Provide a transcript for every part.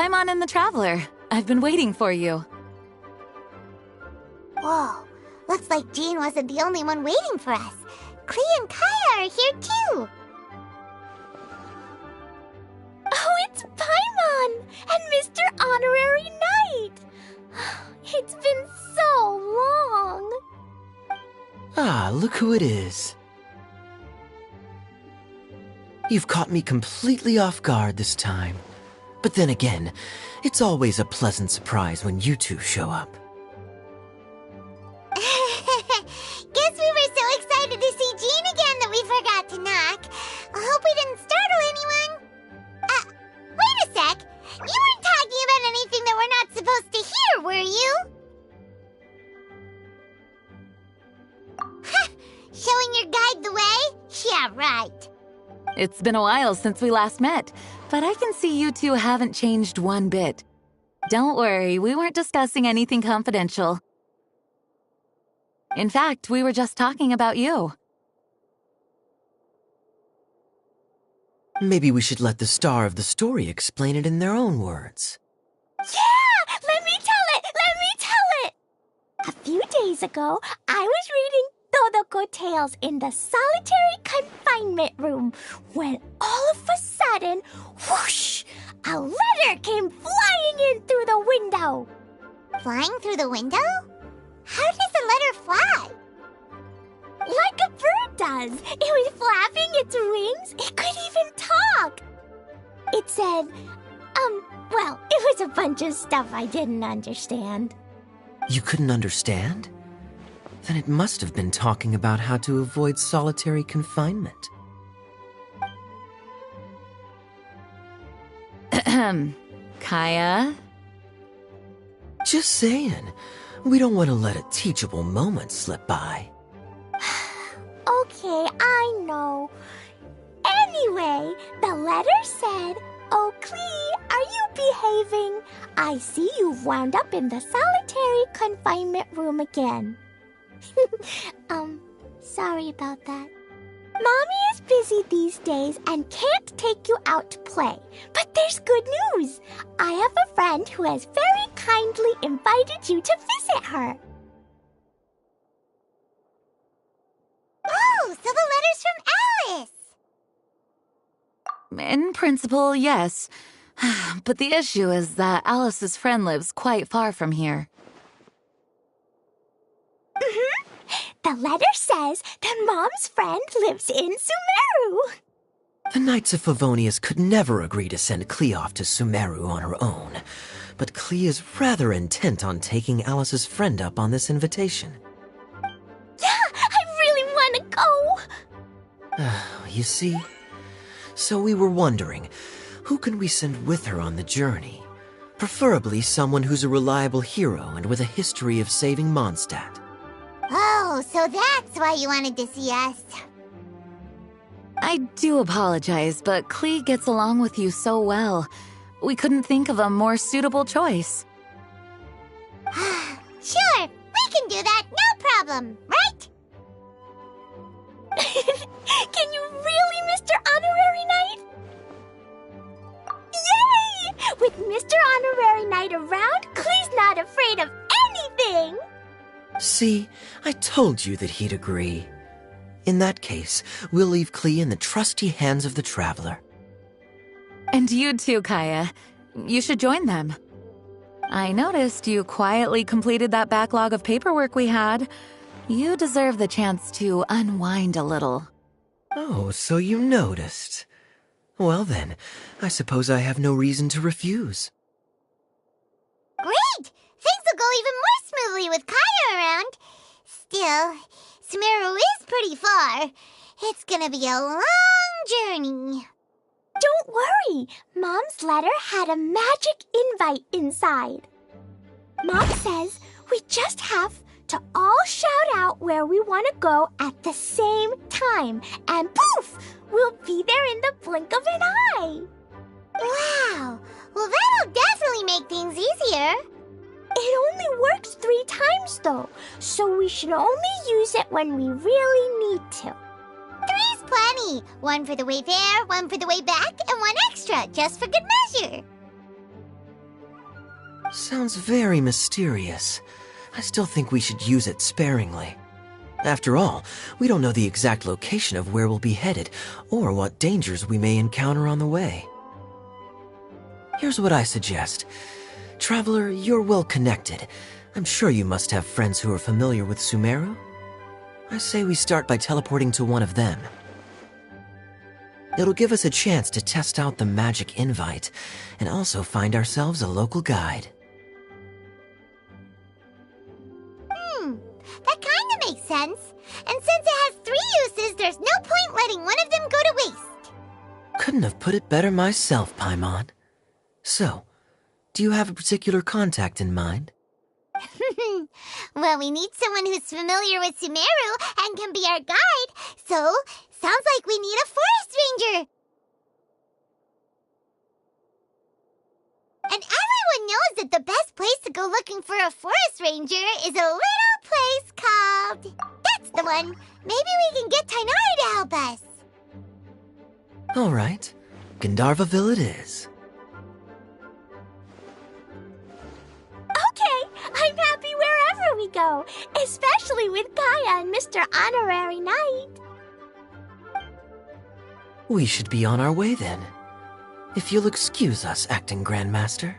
Paimon and the Traveler. I've been waiting for you. Whoa, looks like Jean wasn't the only one waiting for us. Klee and Kaya are here too. Oh, it's Paimon and Mr. Honorary Knight. It's been so long. Ah, look who it is. You've caught me completely off guard this time. But then again, it's always a pleasant surprise when you two show up. Guess we were so excited to see Jean again that we forgot to knock. I hope we didn't startle anyone. Wait a sec. You weren't talking about anything that we're not supposed to hear, were you? Showing your guide the way? Yeah, right. It's been a while since we last met, but I can see you two haven't changed one bit. Don't worry, we weren't discussing anything confidential. In fact, we were just talking about you. Maybe we should let the star of the story explain it in their own words. Yeah! Let me tell it! Let me tell it! A few days ago, I was reading Todoko Tales in the solitary confinement room when all of a sudden, whoosh, a letter came flying in through the window. Flying through the window? How does a letter fly? Like a bird does. It was flapping its wings. It could even talk. It said, well, it was a bunch of stuff I didn't understand. You couldn't understand? Then it must have been talking about how to avoid solitary confinement. Kaya? Just saying. We don't want to let a teachable moment slip by. Okay, I know. Anyway, the letter said, "Oh, Klee, are you behaving? I see you've wound up in the solitary confinement room again." Sorry about that. Mommy is busy these days and can't take you out to play. But there's good news. I have a friend who has very kindly invited you to visit her. Oh, so the letter's from Alice! In principle, yes. But the issue is that Alice's friend lives quite far from here. The letter says that Mom's friend lives in Sumeru. The Knights of Favonius could never agree to send Klee off to Sumeru on her own. But Klee is rather intent on taking Alice's friend up on this invitation. Yeah, I really want to go. You see? So we were wondering, who can we send with her on the journey? Preferably someone who's a reliable hero and with a history of saving Mondstadt. Oh, so that's why you wanted to see us. I do apologize, but Klee gets along with you so well. We couldn't think of a more suitable choice. Sure, we can do that, no problem, right? Can you really, Mr. Honorary Knight? Yay! With Mr. Honorary Knight around, Klee's not afraid of anything. See, I told you that he'd agree. In that case, we'll leave Klee in the trusty hands of the Traveler. And you too, Kaya. You should join them. I noticed you quietly completed that backlog of paperwork we had. You deserve the chance to unwind a little. Oh, so you noticed. Well then, I suppose I have no reason to refuse. Great! Things will go even more smoothly with Kaya around. Still, Sumeru is pretty far. It's gonna be a long journey. Don't worry. Mom's letter had a magic invite inside. Mom says we just have to all shout out where we want to go at the same time. And poof! We'll be there in the blink of an eye. Wow! Well, that'll definitely make things easier. It only works 3 times, though, so we should only use it when we really need to. 3's plenty. 1 for the way there, 1 for the way back, and 1 extra, just for good measure. Sounds very mysterious. I still think we should use it sparingly. After all, we don't know the exact location of where we'll be headed, or what dangers we may encounter on the way. Here's what I suggest. Traveler, you're well connected. I'm sure you must have friends who are familiar with Sumeru. I say we start by teleporting to one of them. It'll give us a chance to test out the magic invite, and also find ourselves a local guide. That kinda makes sense. And since it has 3 uses, there's no point letting one of them go to waste. Couldn't have put it better myself, Paimon. So, do you have a particular contact in mind? Well, we need someone who's familiar with Sumeru and can be our guide, so sounds like we need a forest ranger. And everyone knows that the best place to go looking for a forest ranger is a little place called... That's the one! Maybe we can get Tainari to help us. All right. Gandharvaville it is. Okay, I'm happy wherever we go, especially with Gaia and Mr. Honorary Knight. We should be on our way then. If you'll excuse us, Acting Grandmaster.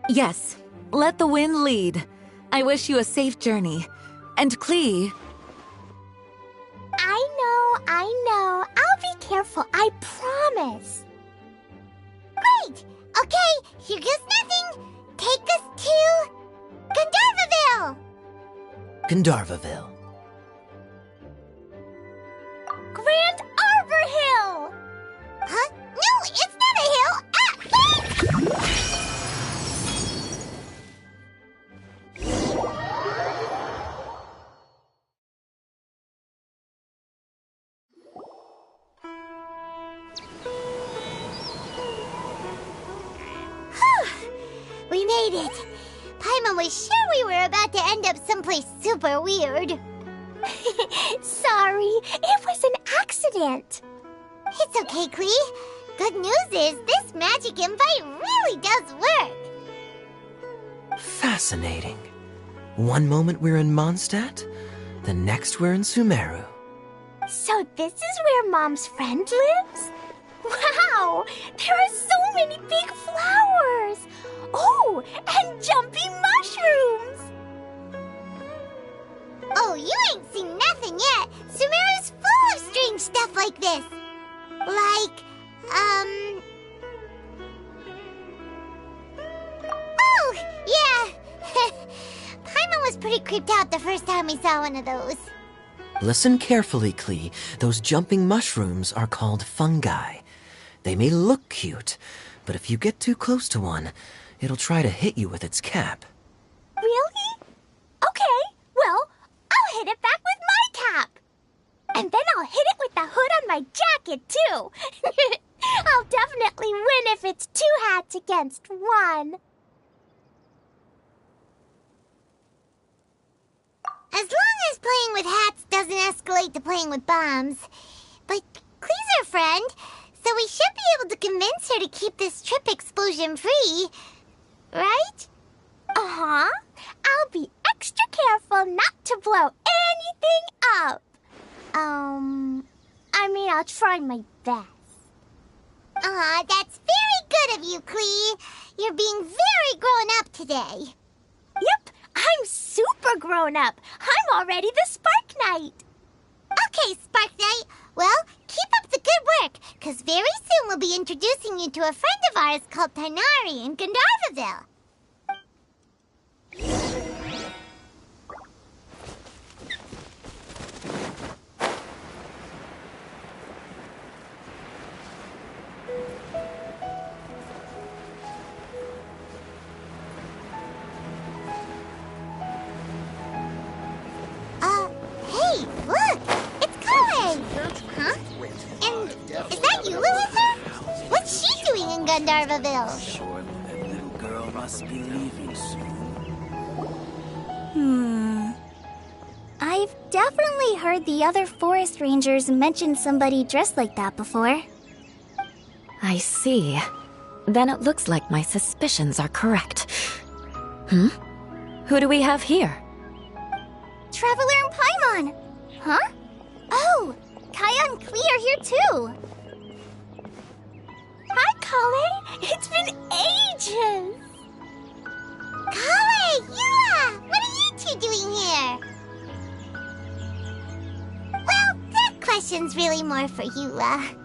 Yes, let the wind lead. I wish you a safe journey. And Klee... I know. I'll be careful, I promise. Great! Okay, here goes nothing. Take us to... Gandharvaville! Gandharvaville. Grand Arbor Hill! Huh? No, it's not a hill! We made it! Paimon was sure we were about to end up someplace super weird. Sorry, it was an accident. It's okay, Klee. Good news is this magic invite really does work. Fascinating. One moment we're in Mondstadt, the next we're in Sumeru. So this is where Mom's friend lives? Wow! There are so many big flowers! Oh, and jumping mushrooms! Oh, you ain't seen nothing yet. Sumeru's full of strange stuff like this. Like, Oh, yeah. Paimon was pretty creeped out the first time we saw one of those. Listen carefully, Klee. Those jumping mushrooms are called fungi. They may look cute, but if you get too close to one, it'll try to hit you with its cap. Really? Okay, well, I'll hit it back with my cap. And then I'll hit it with the hood on my jacket, too. I'll definitely win if it's 2 hats against 1. As long as playing with hats doesn't escalate to playing with bombs. But Klee's our friend, so we should be able to convince her to keep this trip explosion-free. Right? Uh-huh. I'll be extra careful not to blow anything up. I'll try my best. Aw, that's very good of you, Klee. You're being very grown up today. Yep, I'm super grown up. I'm already the Spark Knight. Okay, Spark Knight. Well, keep up the good work, because very soon we'll be introducing you to a friend of ours called Tainari in Gandharvaville. Hey, look! It's Kai! Huh? And is that you, Louisa? What's she doing in Gandharvaville? Sure, that little girl must be leaving soon. I've definitely heard the other forest rangers mention somebody dressed like that before. I see. Then it looks like my suspicions are correct. Who do we have here? Traveler and Paimon! Huh? Oh, Kaya and Klee are here too! Hi, Kale. It's been ages. Kale, Yua! What are you two doing here? Well, that question's really more for Yua.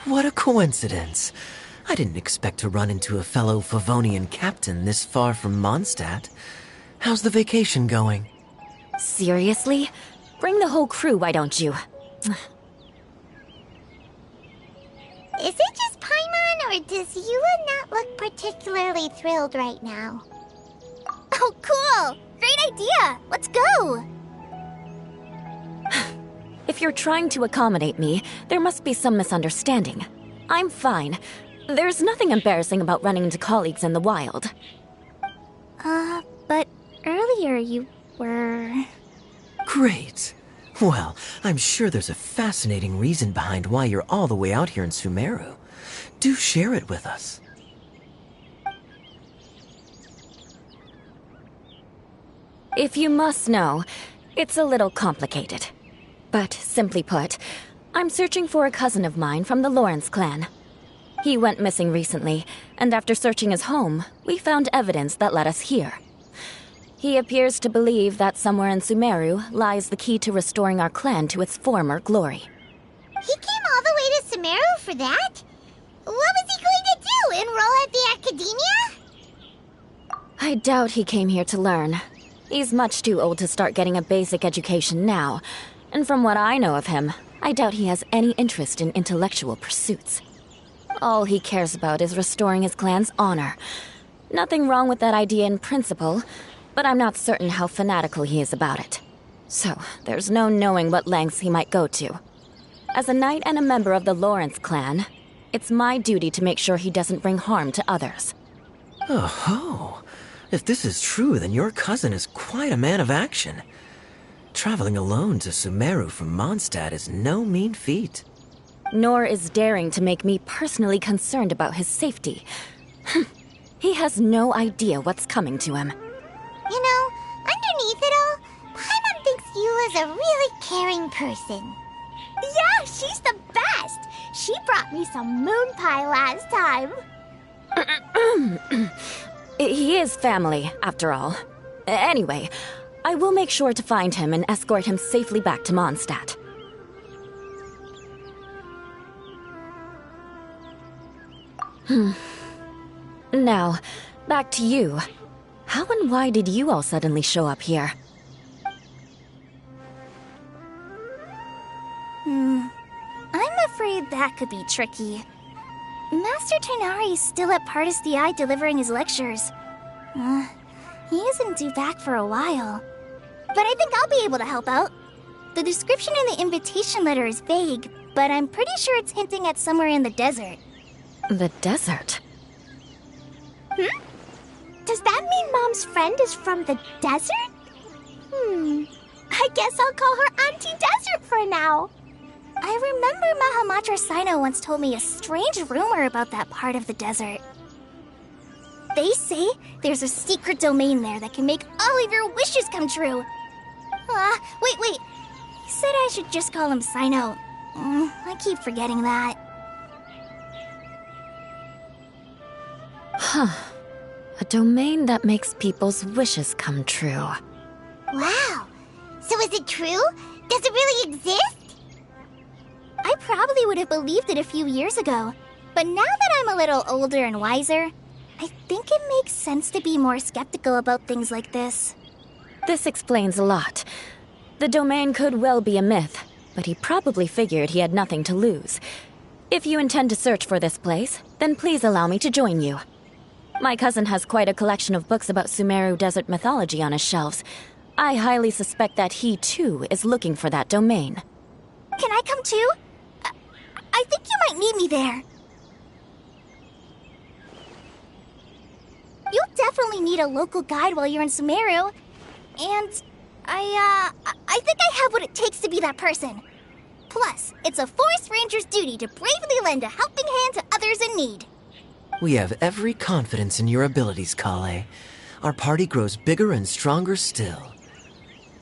What a coincidence. I didn't expect to run into a fellow Favonian captain this far from Mondstadt. How's the vacation going? Seriously? Bring the whole crew, why don't you? Is it just Paimon, or does Yua not look particularly thrilled right now? Oh, cool! Great idea! Let's go! If you're trying to accommodate me, there must be some misunderstanding. I'm fine. There's nothing embarrassing about running into colleagues in the wild. But earlier you were... Great. Well, I'm sure there's a fascinating reason behind why you're all the way out here in Sumeru. Do share it with us. If you must know, it's a little complicated. But simply put, I'm searching for a cousin of mine from the Lawrence clan. He went missing recently, and after searching his home, we found evidence that led us here. He appears to believe that somewhere in Sumeru lies the key to restoring our clan to its former glory. He came all the way to Sumeru for that? What was he going to do, enroll at the academia? I doubt he came here to learn. He's much too old to start getting a basic education now, and from what I know of him, I doubt he has any interest in intellectual pursuits. All he cares about is restoring his clan's honor. Nothing wrong with that idea in principle, but I'm not certain how fanatical he is about it. So, there's no knowing what lengths he might go to. As a knight and a member of the Lawrence clan, it's my duty to make sure he doesn't bring harm to others. Oh-ho. If this is true, then your cousin is quite a man of action. Traveling alone to Sumeru from Mondstadt is no mean feat. Nor is daring to make me personally concerned about his safety. He has no idea what's coming to him. You know, underneath it all, Paimon thinks Yua's a really caring person. Yeah, she's the best. She brought me some moon pie last time. He is family, after all. Anyway, I will make sure to find him and escort him safely back to Mondstadt. Now, back to you. How and why did you all suddenly show up here? I'm afraid that could be tricky. Master Tighnari is still at Partis the Eye delivering his lectures. He isn't due back for a while. But I think I'll be able to help out. The description in the invitation letter is vague, but I'm pretty sure it's hinting at somewhere in the desert. The desert? Does that mean Mom's friend is from the desert? I guess I'll call her Auntie Desert for now. I remember Mahamatra Sino once told me a strange rumor about that part of the desert. They say there's a secret domain there that can make all of your wishes come true. Wait. He said I should just call him Sino. I keep forgetting that. A domain that makes people's wishes come true. Wow. So is it true? Does it really exist? I probably would have believed it a few years ago, but now that I'm a little older and wiser, I think it makes sense to be more skeptical about things like this. This explains a lot. The domain could well be a myth, but he probably figured he had nothing to lose. If you intend to search for this place, then please allow me to join you. My cousin has quite a collection of books about Sumeru desert mythology on his shelves. I highly suspect that he, too, is looking for that domain. Can I come too? I think you might need me there. You'll definitely need a local guide while you're in Sumeru. And I think I have what it takes to be that person. Plus, it's a forest ranger's duty to bravely lend a helping hand to others in need. We have every confidence in your abilities, Kale. Our party grows bigger and stronger still.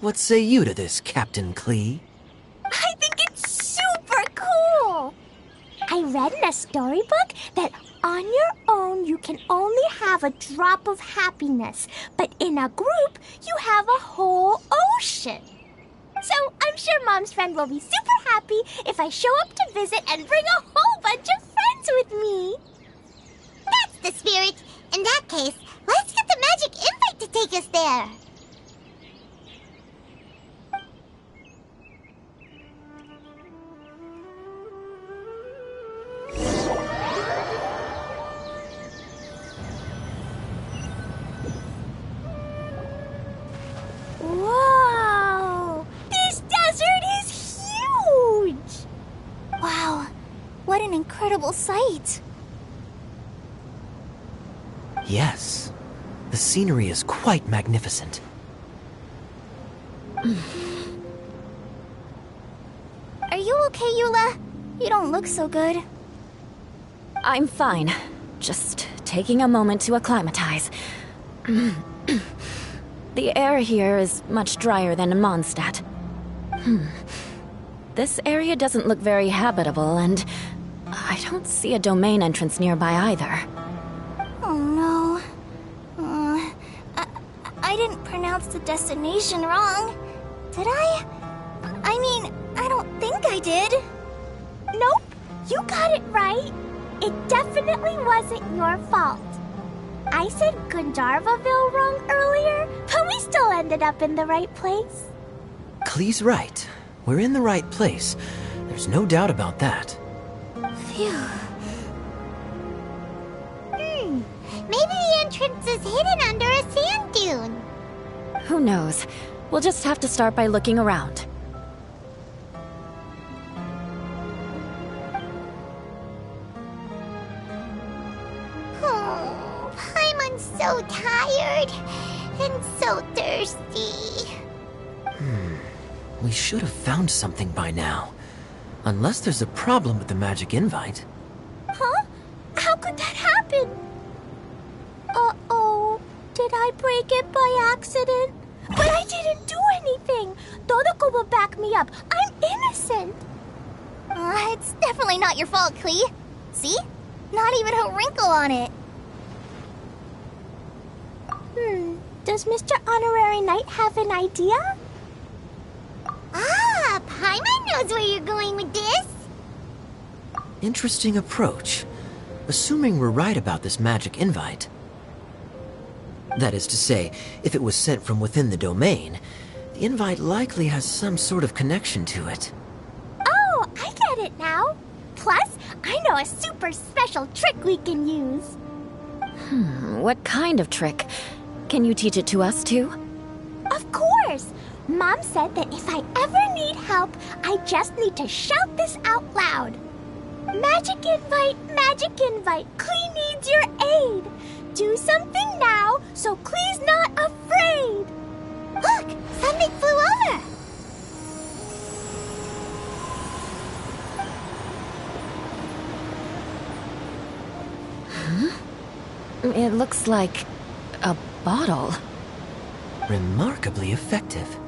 What say you to this, Captain Klee? I think it's super cool! I read in a storybook that on your own you can only have a drop of happiness, but in a group you have a whole ocean. So I'm sure Mom's friend will be super happy if I show up to visit and bring a whole bunch of friends with me. That's the spirit. In that case, let's get the magic invite to take us there. Whoa! This desert is huge! Wow, what an incredible sight. Yes. The scenery is quite magnificent. Are you okay, Eula? You don't look so good. I'm fine. Just taking a moment to acclimatize. The air here is much drier than in Mondstadt. This area doesn't look very habitable, and I don't see a domain entrance nearby either. Oh no. I didn't pronounce the destination wrong. Did I? I mean, I don't think I did. Nope, you got it right. It definitely wasn't your fault. I said Gandharvaville wrong earlier, but we still ended up in the right place. Klee's right. We're in the right place. There's no doubt about that. Phew. Maybe the entrance is hidden under a sand dune. Who knows? We'll just have to start by looking around. Oh, Paimon's so tired and so thirsty. We should have found something by now. Unless there's a problem with the magic invite. Huh? How could that happen? Uh-oh. Did I break it by accident? But I didn't do anything. Todoko will back me up. I'm innocent. It's definitely not your fault, Klee. See? Not even a wrinkle on it. Does Mr. Honorary Knight have an idea? Ah, Paimon knows where you're going with this. Interesting approach. Assuming we're right about this magic invite. That is to say, if it was sent from within the domain, the invite likely has some sort of connection to it. Oh, I get it now. Plus, I know a super special trick we can use. What kind of trick? Can you teach it to us too? Of course. Mom said that if I ever need help, I just need to shout this out loud. Magic invite, Klee needs your aid. Do something now so Klee's not afraid. Look, something flew over. It looks like a bottle. Remarkably effective.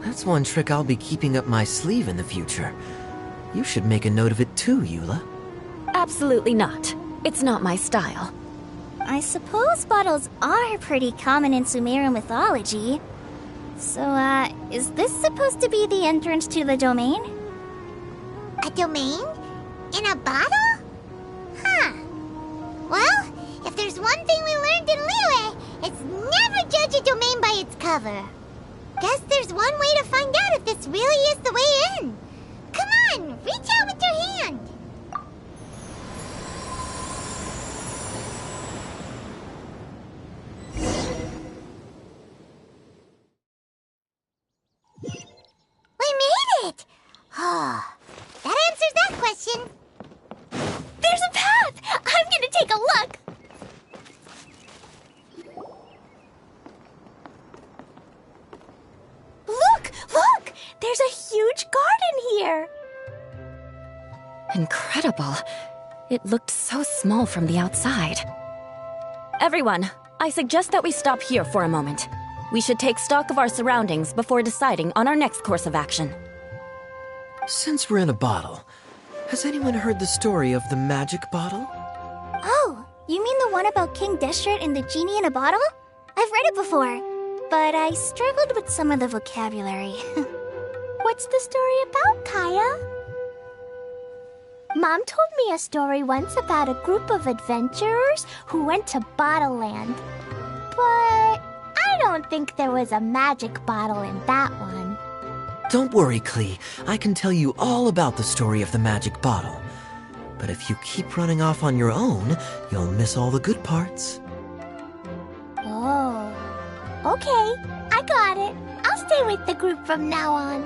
That's one trick I'll be keeping up my sleeve in the future. You should make a note of it too, Eula. Absolutely not. It's not my style. I suppose bottles are pretty common in Sumerian mythology. So, is this supposed to be the entrance to the domain? A domain? In a bottle? Huh. Well, if there's one thing we learned in Liyue, it's never judge a domain by its cover. Guess there's one way to find out if this really is the way in. Come on, reach out with your hand. We made it! Oh, that answers that question. There's a path. I'm gonna take a look. Look! There's a huge garden here. Incredible. It looked so small from the outside. Everyone, I suggest that we stop here for a moment. We should take stock of our surroundings before deciding on our next course of action. Since we're in a bottle, has anyone heard the story of the magic bottle? Oh, you mean the one about King Deshret and the genie in a bottle? I've read it before, but I struggled with some of the vocabulary. What's the story about, Kaya? Mom told me a story once about a group of adventurers who went to Bottle Land. But I don't think there was a magic bottle in that one. Don't worry, Klee. I can tell you all about the story of the magic bottle. But if you keep running off on your own, you'll miss all the good parts. Oh, okay. I got it. I'll stay with the group from now on.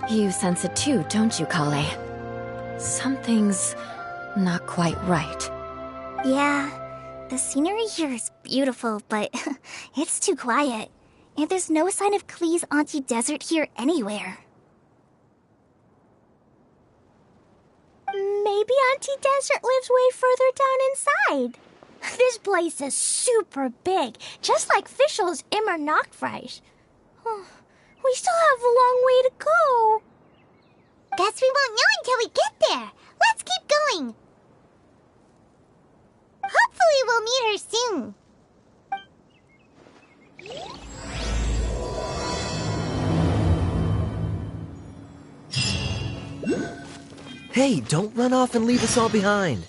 You sense it too, don't you, Kale? Something's not quite right. Yeah, the scenery here is beautiful, but it's too quiet. And there's no sign of Klee's Auntie Desert here anywhere. Maybe Auntie Desert lives way further down inside. This place is super big, just like Fischl's Immer Nachtreich. We still have a long way to go. Guess we won't know until we get there. Let's keep going. Hopefully we'll meet her soon. Hey, don't run off and leave us all behind.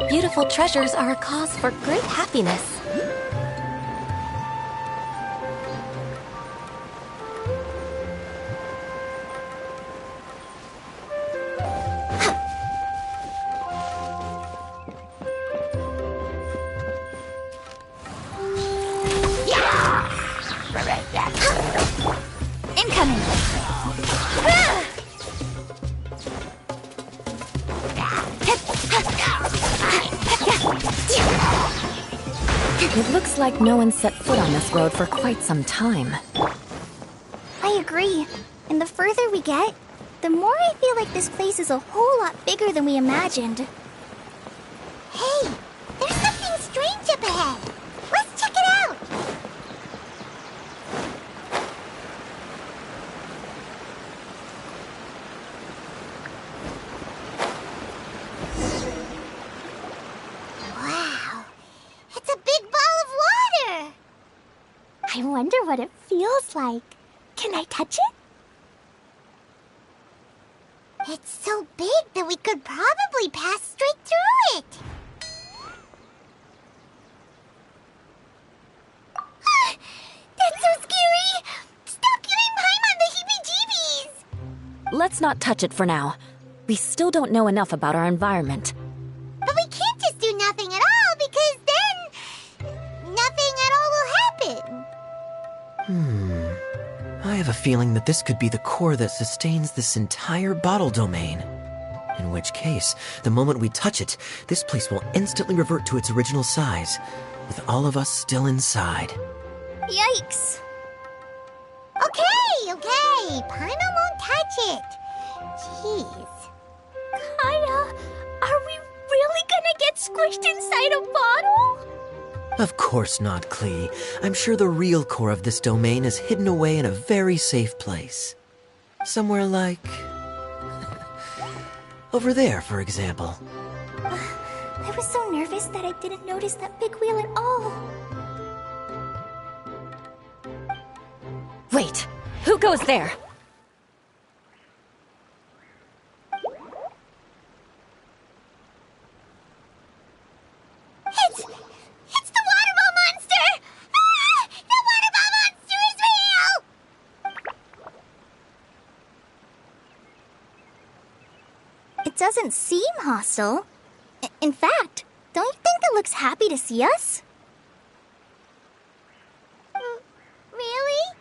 Beautiful treasures are a cause for great happiness. Incoming! It looks like no one set foot on this road for quite some time. I agree. And the further we get, the more I feel like this place is a whole lot bigger than we imagined. Hey, there's something strange up ahead. Let's check it out. Wow, it's a big ball of water. I wonder what it feels like. Can I touch it? It's so big that we could probably pass straight through it. That's so scary! Stop giving Paimon the heebie-jeebies! Let's not touch it for now. We still don't know enough about our environment. But we can't just do nothing at all, because then nothing at all will happen. I have a feeling that this could be the core that sustains this entire bottle domain. In which case, the moment we touch it, this place will instantly revert to its original size, with all of us still inside. Yikes! Okay. Paimon won't touch it. Jeez. Kaya, are we really gonna get squished inside a bottle? Of course not, Klee. I'm sure the real core of this domain is hidden away in a very safe place. Somewhere like... over there, for example. I was so nervous that I didn't notice that big wheel at all. Wait, who goes there? It's the waterball monster! Ah! The waterball monster is real! It doesn't seem hostile. In fact, don't you think it looks happy to see us? Really?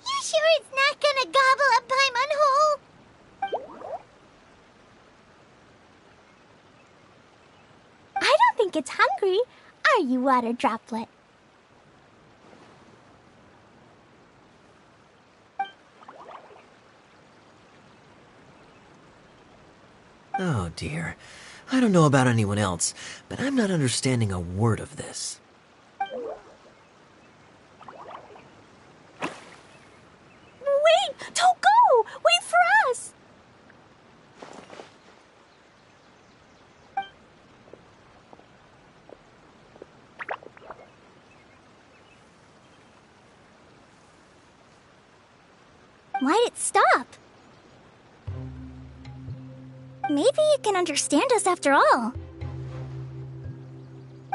You sure it's not gonna gobble up Paimon whole? I don't think it's hungry. Are you, Water Droplet? Oh dear. I don't know about anyone else, but I'm not understanding a word of this. Wait! Don't go! Wait for us! Why'd it stop? Maybe it can understand us after all.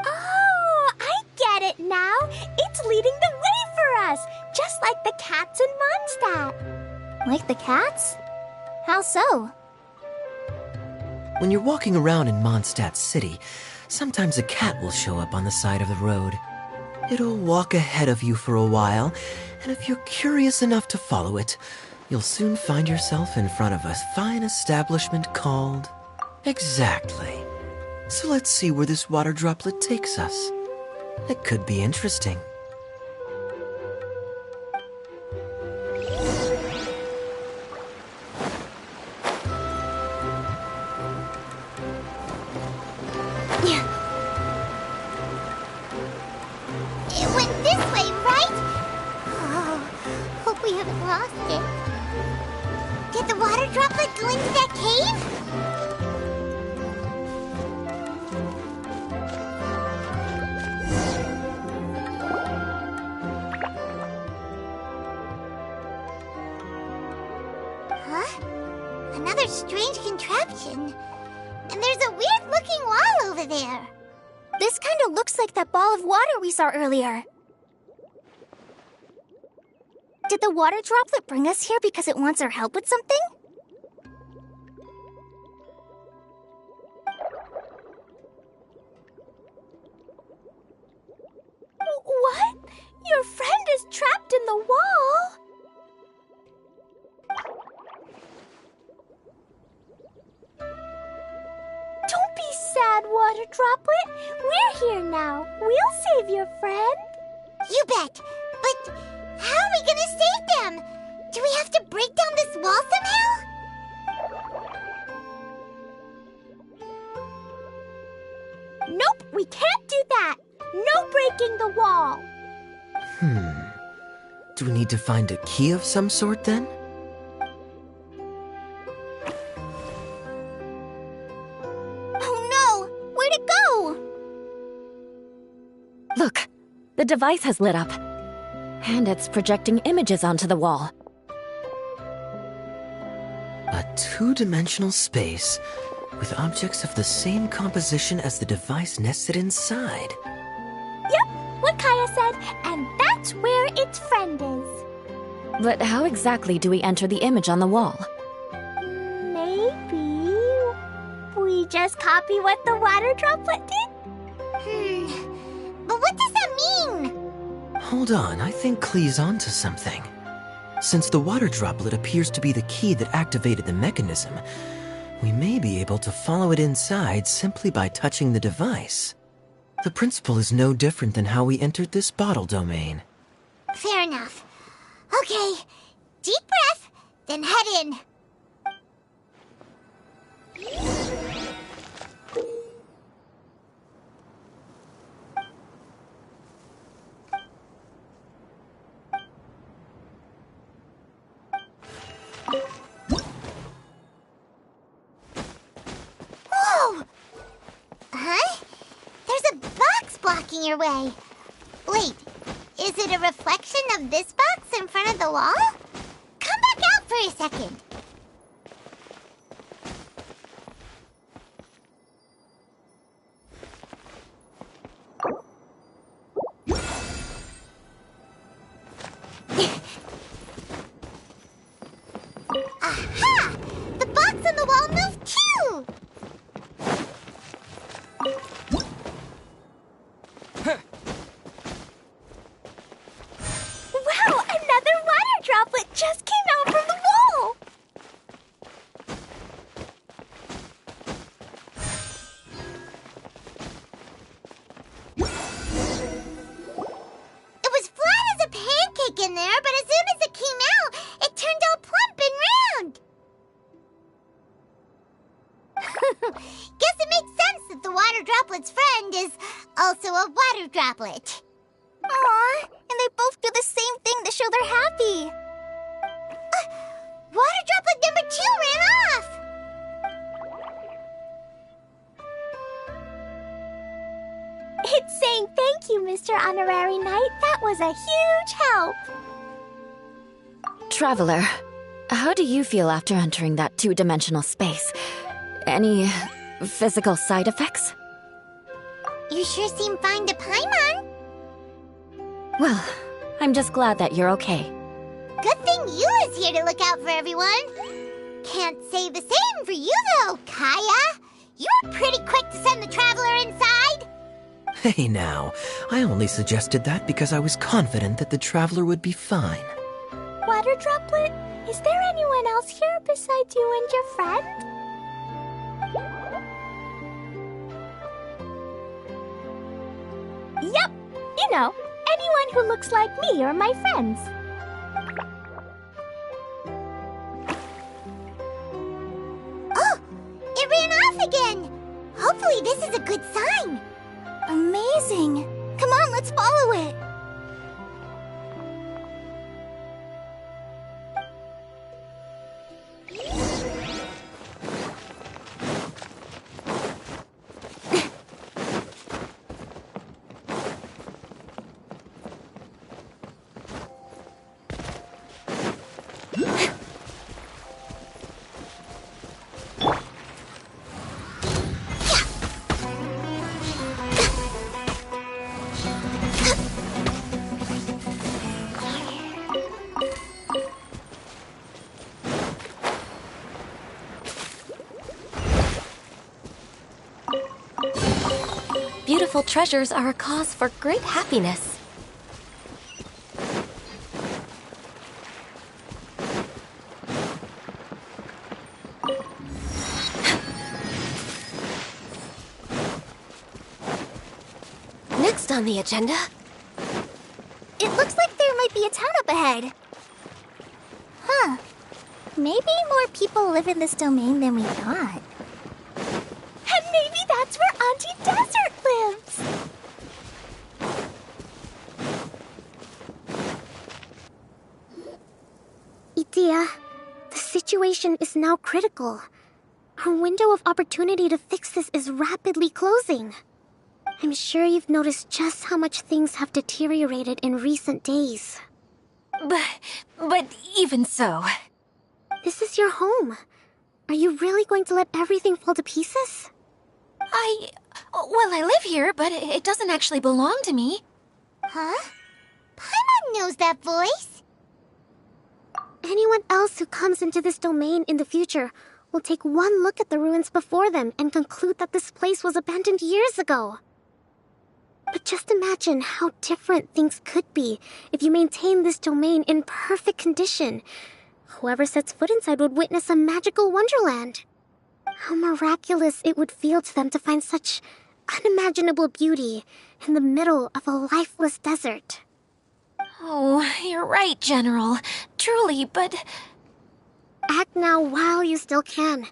Oh, I get it now. It's leading the way for us, just like the cats in Mondstadt. Like the cats? How so? When you're walking around in Mondstadt City, sometimes a cat will show up on the side of the road. It'll walk ahead of you for a while, and if you're curious enough to follow it, you'll soon find yourself in front of a fine establishment called... Exactly. So let's see where this water droplet takes us. It could be interesting. It went this way, right? Oh, hope we haven't lost it. Did the water droplet go into that cave? Huh? Another strange contraption. And there's a weird-looking wall over there. This kind of looks like that ball of water we saw earlier. Did the water droplet bring us here because it wants our help with something? What? Your friend is trapped in the wall? Don't be sad, Water Droplet. We're here now. We'll save your friend. You bet. But how are we gonna save them? Do we have to break down this wall somehow? Nope, we can't do that. No breaking the wall. Do we need to find a key of some sort then? Oh no! Where'd it go? Look, the device has lit up. And it's projecting images onto the wall. A two-dimensional space with objects of the same composition as the device nested inside. Yep, what Kaya said, and that's where its friend is. But how exactly do we enter the image on the wall? Maybe we just copy what the water droplet did? But what does that mean? Hold on, I think Klee's onto something. Since the water droplet appears to be the key that activated the mechanism, we may be able to follow it inside simply by touching the device. The principle is no different than how we entered this bottle domain. Fair enough. Okay, deep breath, then head in. Whoa! blocking your way. Wait, is it a reflection of this box in front of the wall? Come back out for a second. Aha! The box on the wall moved too! Wow, another water droplet just came out from the wall! It was flat as a pancake in there, but as soon as it came out, it turned all plump and round. Guess it makes sense that the water droplet's friend is also a water droplet. Aw, and they both do the same thing to show they're happy. Water droplet number 2 ran off. It's saying thank you, Mr. Honorary Knight. That was a huge help. Traveler, how do you feel after entering that two-dimensional space? Any physical side effects? You sure seem fine to Paimon. Well, I'm just glad that you're okay. Good thing you is here to look out for everyone. Can't say the same for you, though, Kaya. You were pretty quick to send the traveler inside. Hey now, I only suggested that because I was confident that the traveler would be fine. Water droplet, is there anyone else here besides you and your friend? Yep, you know, anyone who looks like me or my friends. Oh, it ran off again. Hopefully this is a good sign. Amazing. Come on, let's follow it. Beautiful treasures are a cause for great happiness. Next on the agenda, It looks like there might be a town up ahead. Huh. Maybe more people live in this domain than we thought. and maybe that's where Auntie Desert lives. Itia, the situation is now critical. Our window of opportunity to fix this is rapidly closing. I'm sure you've noticed just how much things have deteriorated in recent days. But even so, This is your home. Are you really going to let everything fall to pieces? I live here, but it doesn't actually belong to me. Huh? Paimon knows that voice. Anyone else who comes into this domain in the future will take one look at the ruins before them and conclude that this place was abandoned years ago. But just imagine how different things could be if you maintain this domain in perfect condition. Whoever sets foot inside would witness a magical wonderland. How miraculous it would feel to them to find such unimaginable beauty in the middle of a lifeless desert. Oh, you're right, General. Truly, but Act now while you still can.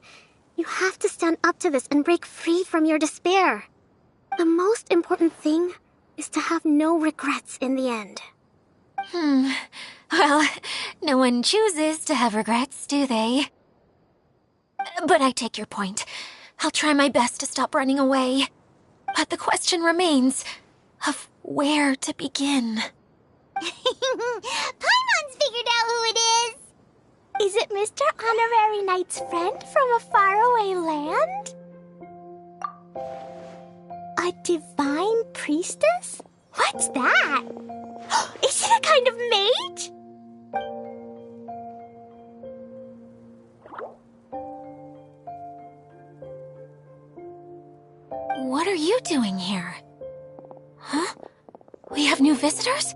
You have to stand up to this and break free from your despair. The most important thing is to have no regrets in the end. well, no one chooses to have regrets, do they? But I take your point. I'll try my best to stop running away. But the question remains, of where to begin. Paimon's figured out who it is. Is it Mr. Honorary Knight's friend from a faraway land? A divine priestess? What's that? Is it a kind of mage? What are you doing here? Huh? We have new visitors?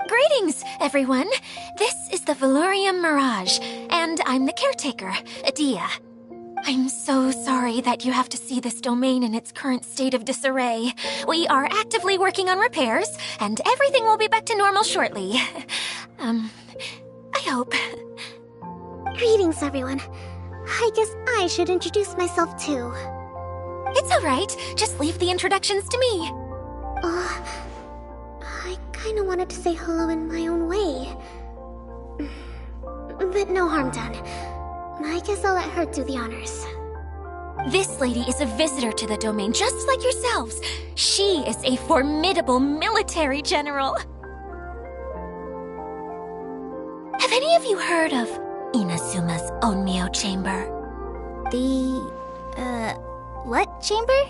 Greetings, everyone. This is the Valurium Mirage, and I'm the caretaker, Adia. I'm so sorry that you have to see this domain in its current state of disarray. We are actively working on repairs, and everything will be back to normal shortly. I hope. Greetings, everyone. I guess I should introduce myself too. It's all right. Just leave the introductions to me. I kinda wanted to say hello in my own way. But no harm done. I guess I'll let her do the honors. This lady is a visitor to the domain, just like yourselves. She is a formidable military general. Have any of you heard of Inazuma's Onmyo Chamber? What chamber?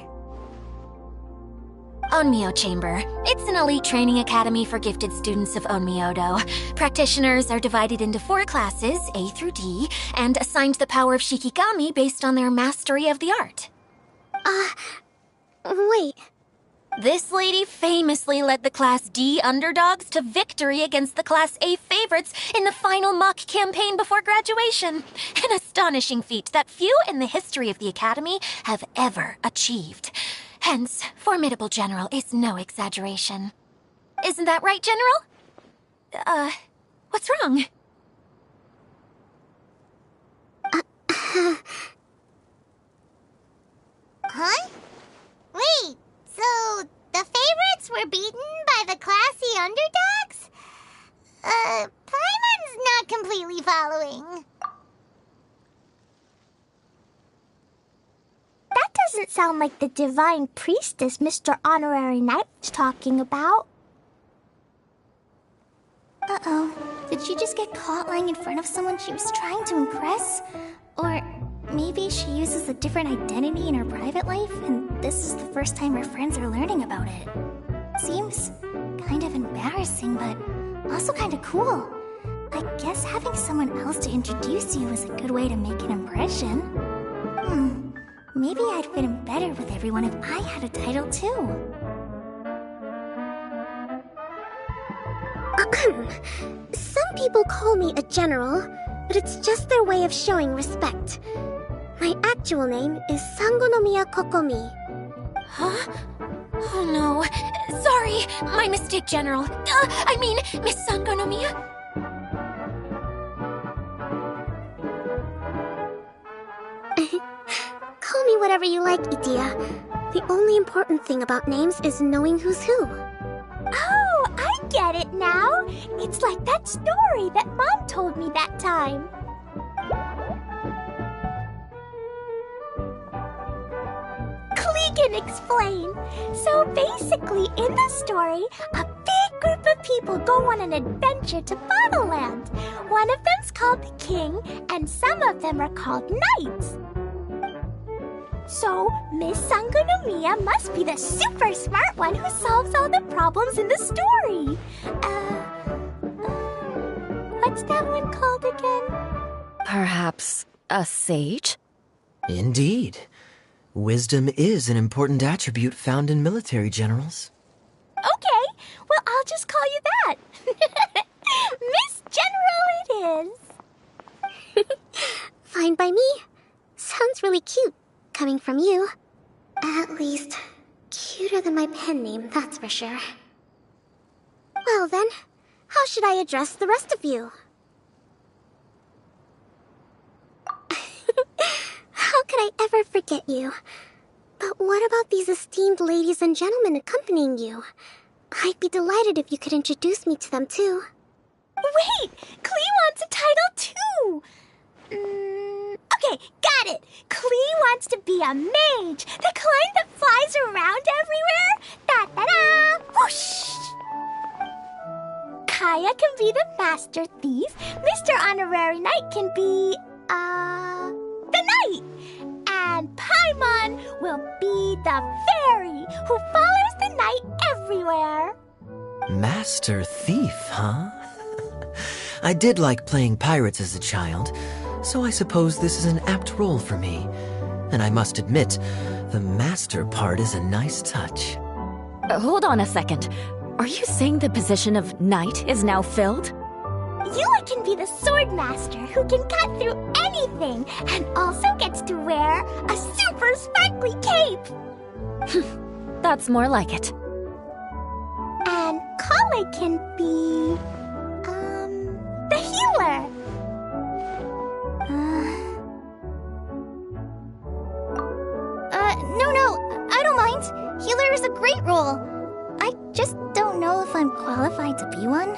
Onmyo Chamber. It's an elite training academy for gifted students of Onmyodo. Practitioners are divided into 4 classes, A through D, and assigned the power of Shikigami based on their mastery of the art. Wait. This lady famously led the Class D underdogs to victory against the Class A favorites in the final mock campaign before graduation. An astonishing feat that few in the history of the Academy have ever achieved. Hence, formidable general is no exaggeration. Isn't that right, General? What's wrong? Huh? Wait, so the favorites were beaten by the classy underdogs? Paimon's not completely following. That doesn't sound like the divine priestess Mr. Honorary Knight was talking about. Uh-oh. Did she just get caught lying in front of someone she was trying to impress? Or maybe she uses a different identity in her private life, and this is the first time her friends are learning about it. Seems kind of embarrassing, but also kind of cool. I guess having someone else to introduce you is a good way to make an impression. Maybe I'd fit in better with everyone if I had a title too. Some people call me a general, but it's just their way of showing respect. My actual name is Sangonomiya Kokomi. Huh? Oh no. Sorry, my mistake, General. I mean, Miss Sangonomiya. Call me whatever you like, Idia. The only important thing about names is knowing who's who. Oh, I get it now. It's like that story that Mom told me that time. Klee can explain. So basically, in the story, a big group of people go on an adventure to Bottleland. One of them's called the King, and some of them are called Knights. So, Miss Sangonomiya must be the super smart one who solves all the problems in the story. What's that one called again? Perhaps a sage? Indeed. Wisdom is an important attribute found in military generals. Okay, well, I'll just call you that. Miss General it is. Fine by me. Sounds really cute, coming from you. At least, cuter than my pen name, that's for sure. Well then, how should I address the rest of you? How could I ever forget you? But what about these esteemed ladies and gentlemen accompanying you? I'd be delighted if you could introduce me to them too. Wait, Klee wants a title too. Okay, got it. Klee wants to be a mage, the kind that flies around Master Thief, Mr. Honorary Knight can be, the Knight. And Paimon will be the fairy who follows the Knight everywhere. Master Thief, huh? I did like playing pirates as a child, so I suppose this is an apt role for me. And I must admit, the master part is a nice touch. Hold on a second. Are you saying the position of knight is now filled? Yula can be the sword master who can cut through anything and also gets to wear a super sparkly cape. That's more like it. And Kale can be, the healer. No, I don't mind. Healer is a great role. I just don't know if I'm qualified to be one.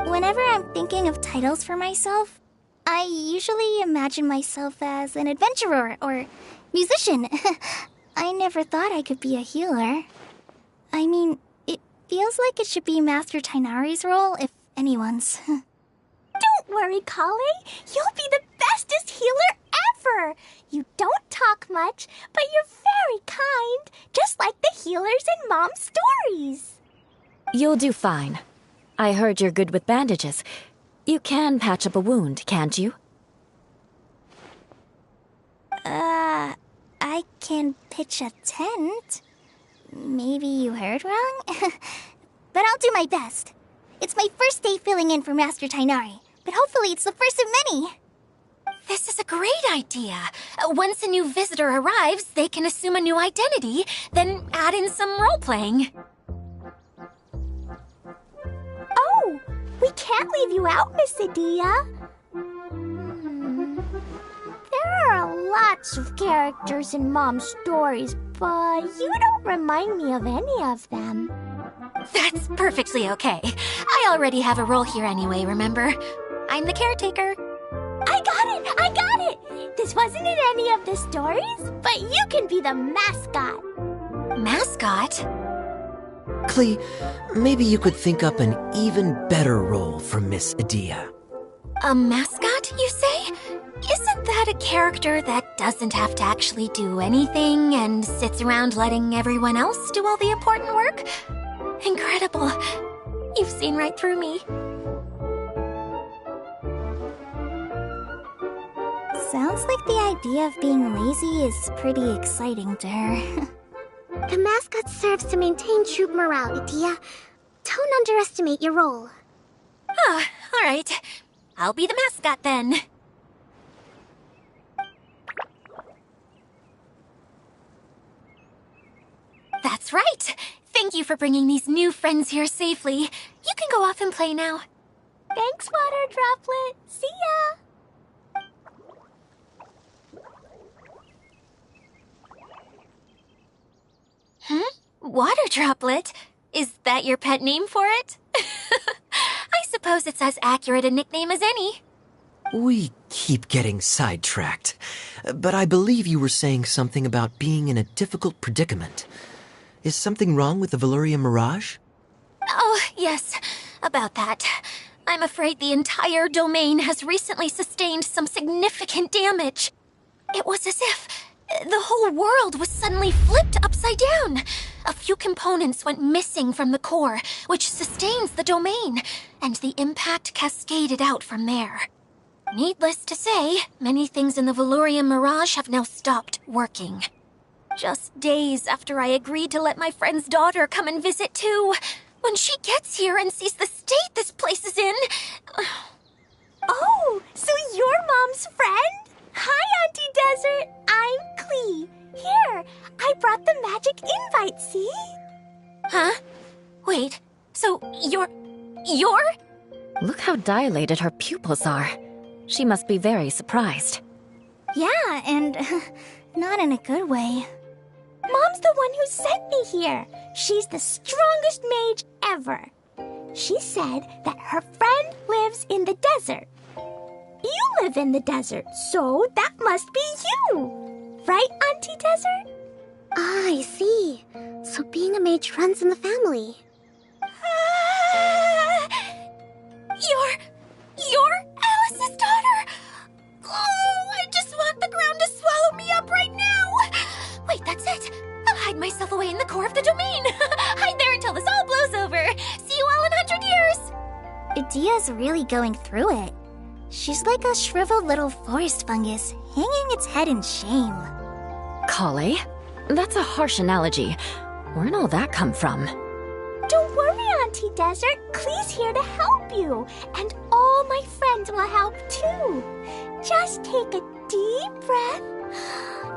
Whenever I'm thinking of titles for myself, I usually imagine myself as an adventurer or musician. I never thought I could be a healer. I mean, it feels like it should be Master Tainari's role, if anyone's. Don't worry, Kale. You'll be the bestest healer ever. You don't talk much, but you're very kind, just like the healers in Mom's stories. You'll do fine. I heard you're good with bandages. You can patch up a wound, can't you? I can pitch a tent. Maybe you heard wrong? But I'll do my best. It's my first day filling in for Master Tainari, but hopefully it's the first of many. This is a great idea. Once a new visitor arrives, they can assume a new identity, then add in some role-playing. Oh, we can't leave you out, Miss Adia. There are lots of characters in Mom's stories, but you don't remind me of any of them. That's perfectly okay. I already have a role here anyway, remember? I'm the caretaker. I got it! This wasn't in any of the stories, but you can be the mascot. Mascot? Klee, maybe you could think up an even better role for Miss Adia. A mascot, you say? Isn't that a character that doesn't have to actually do anything and sits around letting everyone else do all the important work? Incredible. You've seen right through me. Sounds like the idea of being lazy is pretty exciting to her. The mascot serves to maintain troop morale, Adia. Don't underestimate your role. Ah, all right. I'll be the mascot then. That's right. Thank you for bringing these new friends here safely. You can go off and play now. Thanks, Water Droplet. See ya! Water Droplet? Is that your pet name for it? I suppose it's as accurate a nickname as any. We keep getting sidetracked, but I believe you were saying something about being in a difficult predicament. Is something wrong with the Valyria Mirage? Oh, yes, about that. I'm afraid the entire domain has recently sustained some significant damage. It was as if the whole world was suddenly flipped upside down. A few components went missing from the core, which sustains the domain, and the impact cascaded out from there. Needless to say, many things in the Valyria Mirage have now stopped working. Just days after I agreed to let my friend's daughter come and visit too. When she gets here and sees the state this place is in... Oh, so you're Mom's friend? Hi, Auntie Desert. I'm Klee. Here, I brought the magic invite, see? Huh? Wait, so you're... Look how dilated her pupils are. She must be very surprised. Yeah, and not in a good way. Mom's the one who sent me here. She's the strongest mage ever. She said that her friend lives in the desert. You live in the desert, so that must be you. Right, Auntie Desert? Ah, I see. So being a mage runs in the family. You're... myself away in the core of the domain. Hide there until this all blows over. See you all in 100 years. Idia's really going through it. She's like a shriveled little forest fungus, hanging its head in shame. Kale? That's a harsh analogy. Where'd all that come from? Don't worry, Auntie Desert. Klee's here to help you. And all my friends will help too. Just take a deep breath.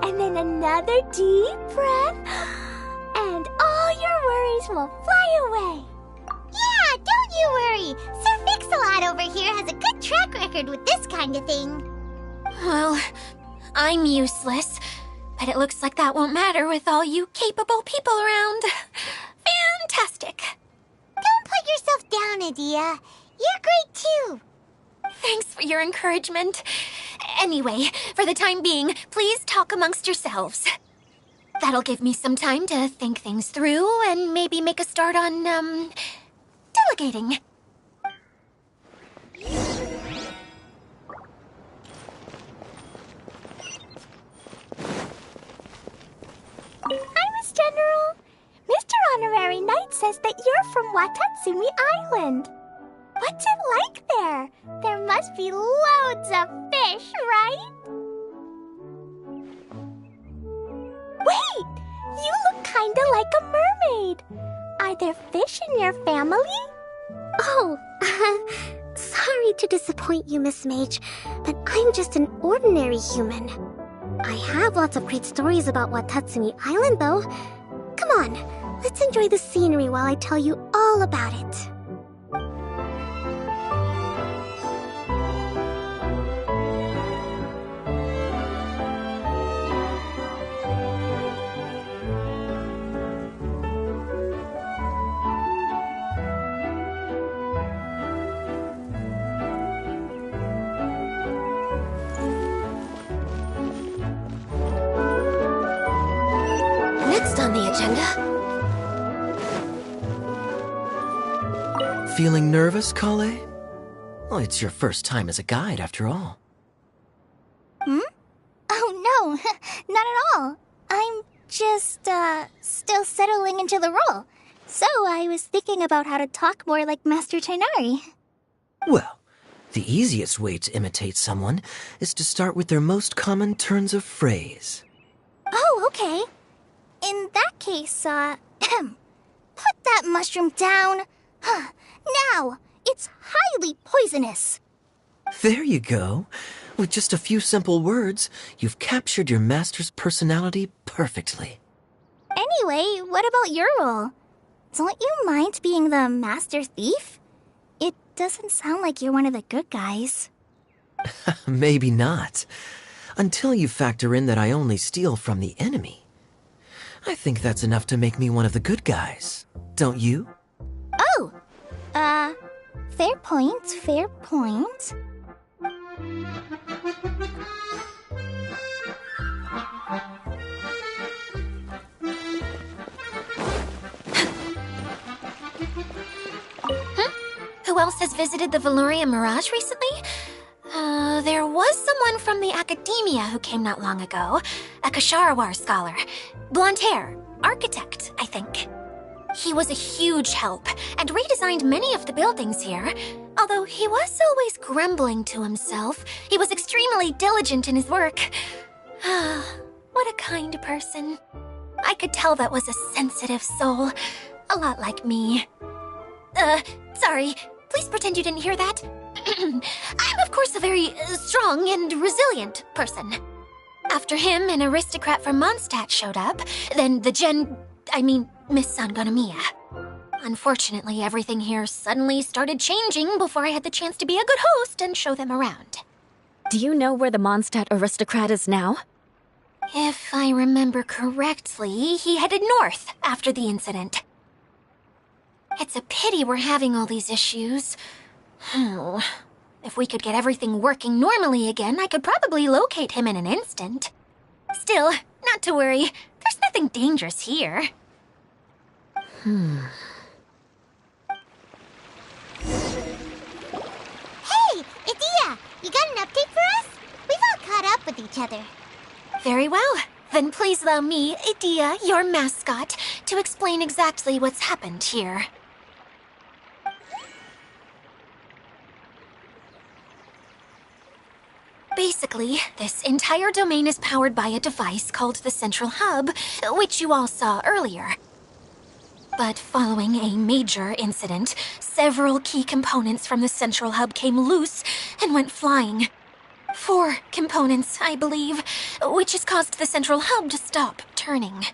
And then another deep breath. And all your worries will fly away. Yeah, don't you worry. Sir Fix-a-Lot over here has a good track record with this kind of thing. Well, I'm useless. But it looks like that won't matter with all you capable people around. Fantastic. Don't put yourself down, Adia. You're great too. Thanks for your encouragement. Anyway, for the time being, please talk amongst yourselves. That'll give me some time to think things through and maybe make a start on, delegating. Hi, Miss General. Mr. Honorary Knight says that you're from Watatsumi Island. What's it like there? There must be loads of fish, right? Wait! You look kinda like a mermaid. Are there fish in your family? Oh, sorry to disappoint you, Miss Mage, but I'm just an ordinary human. I have lots of great stories about Watatsumi Island, though. Come on, let's enjoy the scenery while I tell you all about it. Next on the agenda. Feeling nervous, Kale? Well, it's your first time as a guide, after all. Oh no, not at all. I'm just, still settling into the role. So I was thinking about how to talk more like Master Tighnari. Well, the easiest way to imitate someone is to start with their most common turns of phrase. Oh, okay. In that case, put that mushroom down. Now, it's highly poisonous. There you go. With just a few simple words, you've captured your master's personality perfectly. Anyway, what about your role? Don't you mind being the master thief? It doesn't sound like you're one of the good guys. Maybe not. Until you factor in that I only steal from the enemy. I think that's enough to make me one of the good guys. Don't you? Oh! Fair point, fair point. Who else has visited the Veloria Mirage recently? There was someone from the academia who came not long ago. A Kasharawar scholar. Blonde hair. Architect, I think. He was a huge help and redesigned many of the buildings here. Although he was always grumbling to himself, he was extremely diligent in his work. What a kind person. I could tell that was a sensitive soul. A lot like me. Sorry. Please pretend you didn't hear that. I'm, of course, a very strong and resilient person. After him, an aristocrat from Mondstadt showed up. Then Miss Sangonomiya. Unfortunately, everything here suddenly started changing before I had the chance to be a good host and show them around. Do you know where the Mondstadt aristocrat is now? If I remember correctly, he headed north after the incident. It's a pity we're having all these issues. If we could get everything working normally again, I could probably locate him in an instant. Still, not to worry. There's nothing dangerous here. Hey, Idia! You got an update for us? We've all caught up with each other. Very well. Then please allow me, Idia, your mascot, to explain exactly what's happened here. Basically, this entire domain is powered by a device called the Central Hub, which you all saw earlier. But following a major incident, several key components from the Central Hub came loose and went flying. 4 components, I believe, which has caused the Central Hub to stop turning.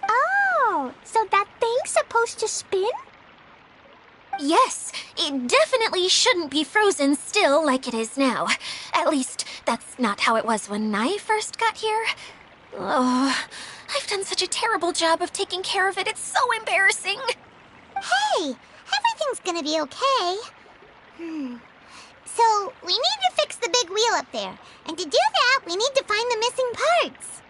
Oh, so that thing's supposed to spin? Yes, it definitely shouldn't be frozen still like it is now. At least, that's not how it was when I first got here. Oh, I've done such a terrible job of taking care of it, it's so embarrassing. Hey, everything's gonna be okay. So, we need to fix the big wheel up there. And to do that, we need to find the missing parts.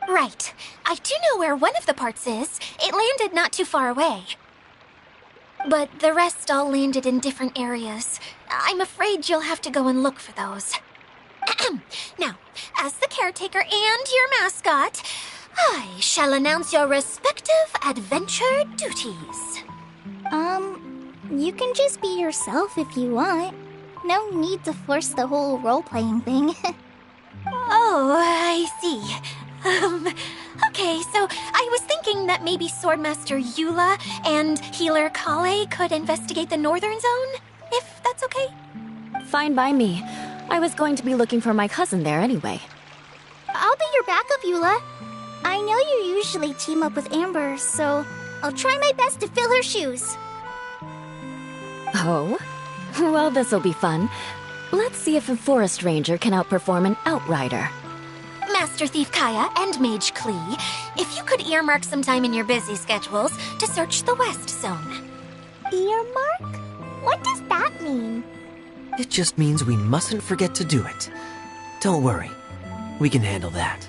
Right. I do know where one of the parts is. It landed not too far away. But the rest all landed in different areas. I'm afraid you'll have to go and look for those. Now, as the caretaker and your mascot, I shall announce your respective adventure duties. You can just be yourself if you want. No need to force the whole role-playing thing. Oh, I see. Okay, so I was thinking that maybe Swordmaster Eula and Healer Kale could investigate the Northern Zone, if that's okay? Fine by me. I was going to be looking for my cousin there anyway. I'll be your backup, Eula. I know you usually team up with Amber, so I'll try my best to fill her shoes. Oh? Well, this'll be fun. Let's see if a forest ranger can outperform an outrider. Master Thief Kaya and Mage Klee, if you could earmark some time in your busy schedules to search the West Zone. Earmark? What does that mean? It just means we mustn't forget to do it. Don't worry. We can handle that.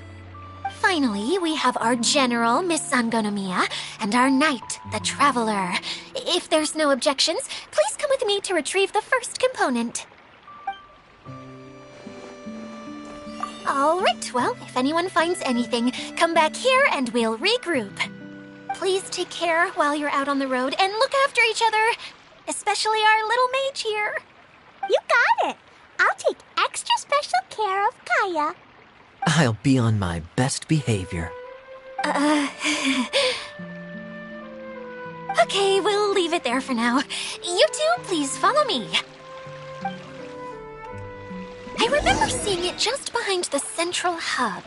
Finally, we have our General, Miss Sangonomiya, and our Knight, the Traveler. If there's no objections, please come with me to retrieve the first component. All right, well, if anyone finds anything, come back here and we'll regroup. Please take care while you're out on the road and look after each other, especially our little mage here. You got it. I'll take extra special care of Kaya. I'll be on my best behavior. Okay, we'll leave it there for now. You two, please follow me. I remember seeing it just behind the Central Hub.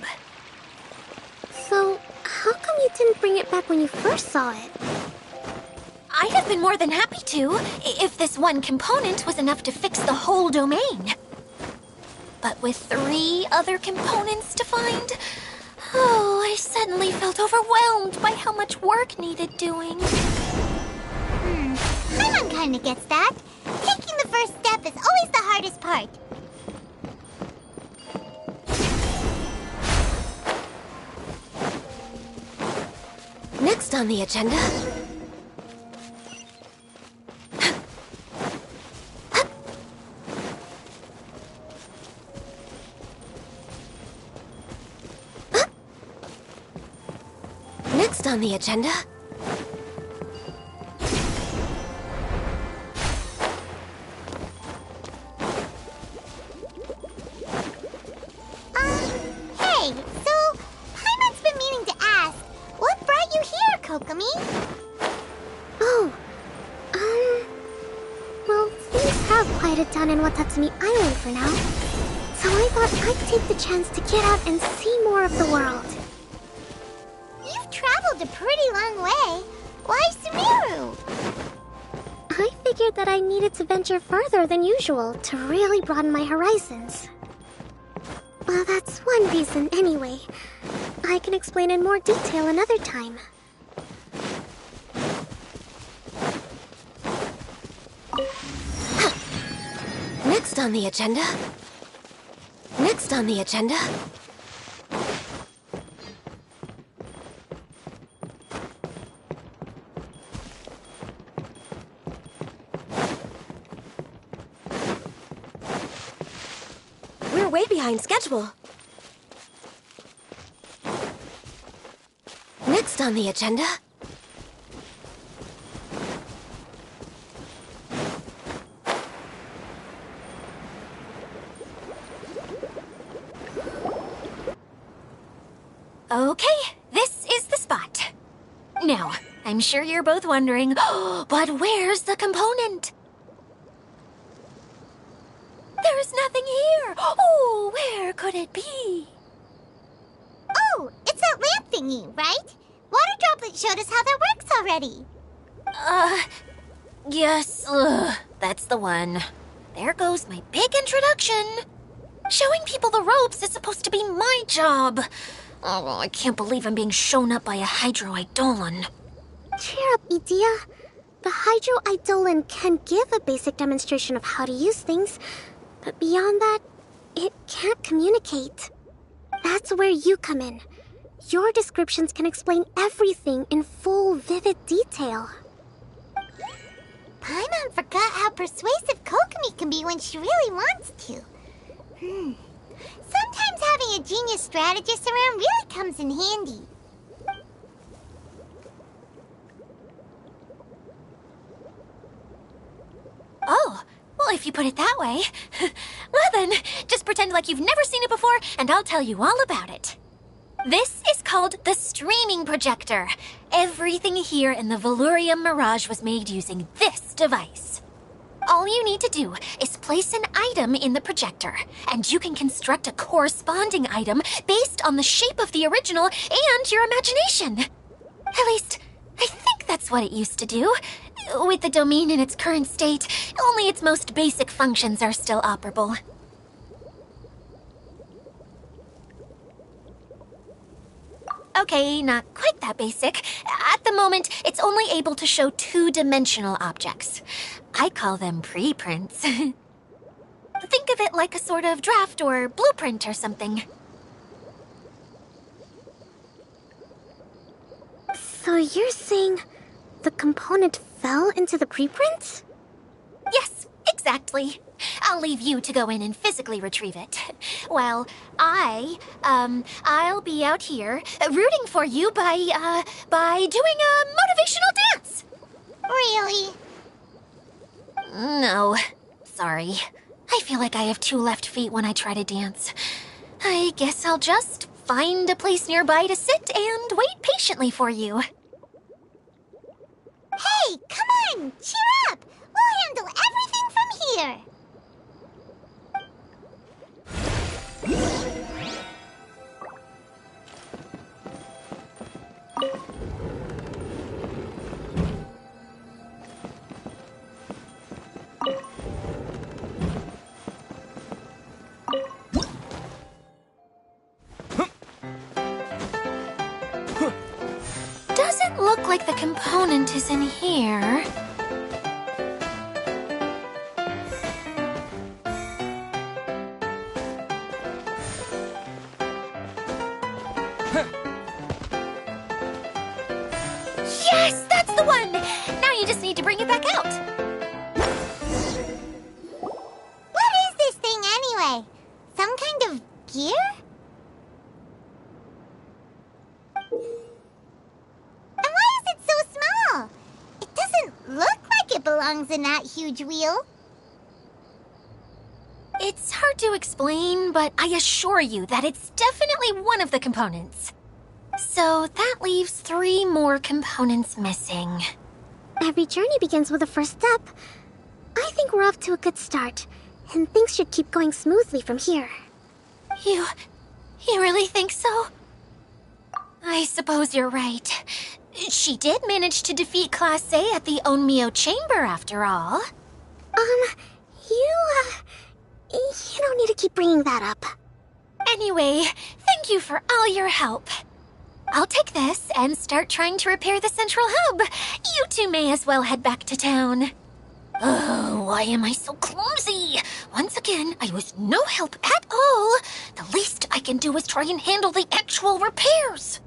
So, how come you didn't bring it back when you first saw it? I'd have been more than happy to, if this one component was enough to fix the whole domain. But with 3 other components to find, oh, I suddenly felt overwhelmed by how much work needed doing. Paimon kinda gets that. Taking the first step is always the hardest part. Next on the agenda... Next on the agenda... Hey, so Paimon's been meaning to ask, what brought you here, Kokomi? Oh, well, things have quieted down in Watatsumi Island for now. So I thought I'd take the chance to get out and see more of the world. You've traveled a pretty long way. Why Sumeru? I figured that I needed to venture further than usual to really broaden my horizons. Well, that's one reason anyway. I can explain in more detail another time. Next on the agenda... Next on the agenda... We're way behind schedule. next on the agenda? Okay, this is the spot. Now, I'm sure you're both wondering, but where's the component? There's nothing here. Oh, where could it be? Oh, it's that lamp thingy, right? Water Droplet showed us how that works already. Yes, that's the one. There goes my big introduction. Showing people the ropes is supposed to be my job. Oh, I can't believe I'm being shown up by a Hydro Eidolon. Cheer up, Edea. The Hydro Eidolon can give a basic demonstration of how to use things, but beyond that, it can't communicate. That's where you come in. Your descriptions can explain everything in full, vivid detail. Paimon forgot how persuasive Kokomi can be when she really wants to. Sometimes having a genius strategist around really comes in handy. Oh, well, if you put it that way. Well then, just pretend like you've never seen it before, and I'll tell you all about it. This is called the streaming projector. Everything here in the Valurium Mirage was made using this device. All you need to do is place an item in the projector, and you can construct a corresponding item based on the shape of the original and your imagination. At least, I think that's what it used to do. With the domain in its current state, only its most basic functions are still operable. Okay, not quite that basic. At the moment, it's only able to show two-dimensional objects. I call them preprints. Think of it like a sort of draft or blueprint or something. So you're saying the component fell into the preprints? Yes, exactly. I'll leave you to go in and physically retrieve it. Well, I'll be out here rooting for you by doing a motivational dance. Really? No, sorry. I feel like I have two left feet when I try to dance. I guess I'll just find a place nearby to sit and wait patiently for you. Hey, come on! Cheer up! We'll handle everything from here! Doesn't look like the component is in here. Yes, that's the one! Now you just need to bring it back out. What is this thing anyway? Some kind of gear? And why is it so small? It doesn't look like it belongs in that huge wheel. It's hard to explain, but I assure you that it's definitely one of the components. So that leaves 3 more components missing. Every journey begins with a first step. I think we're off to a good start, and things should keep going smoothly from here. You really think so? I suppose you're right. She did manage to defeat Class A at the Onmyo Chamber, after all. You don't need to keep bringing that up. Anyway, thank you for all your help. I'll take this and start trying to repair the central hub. You two may as well head back to town. Oh, why am I so clumsy? Once again, I was no help at all. The least I can do is try and handle the actual repairs.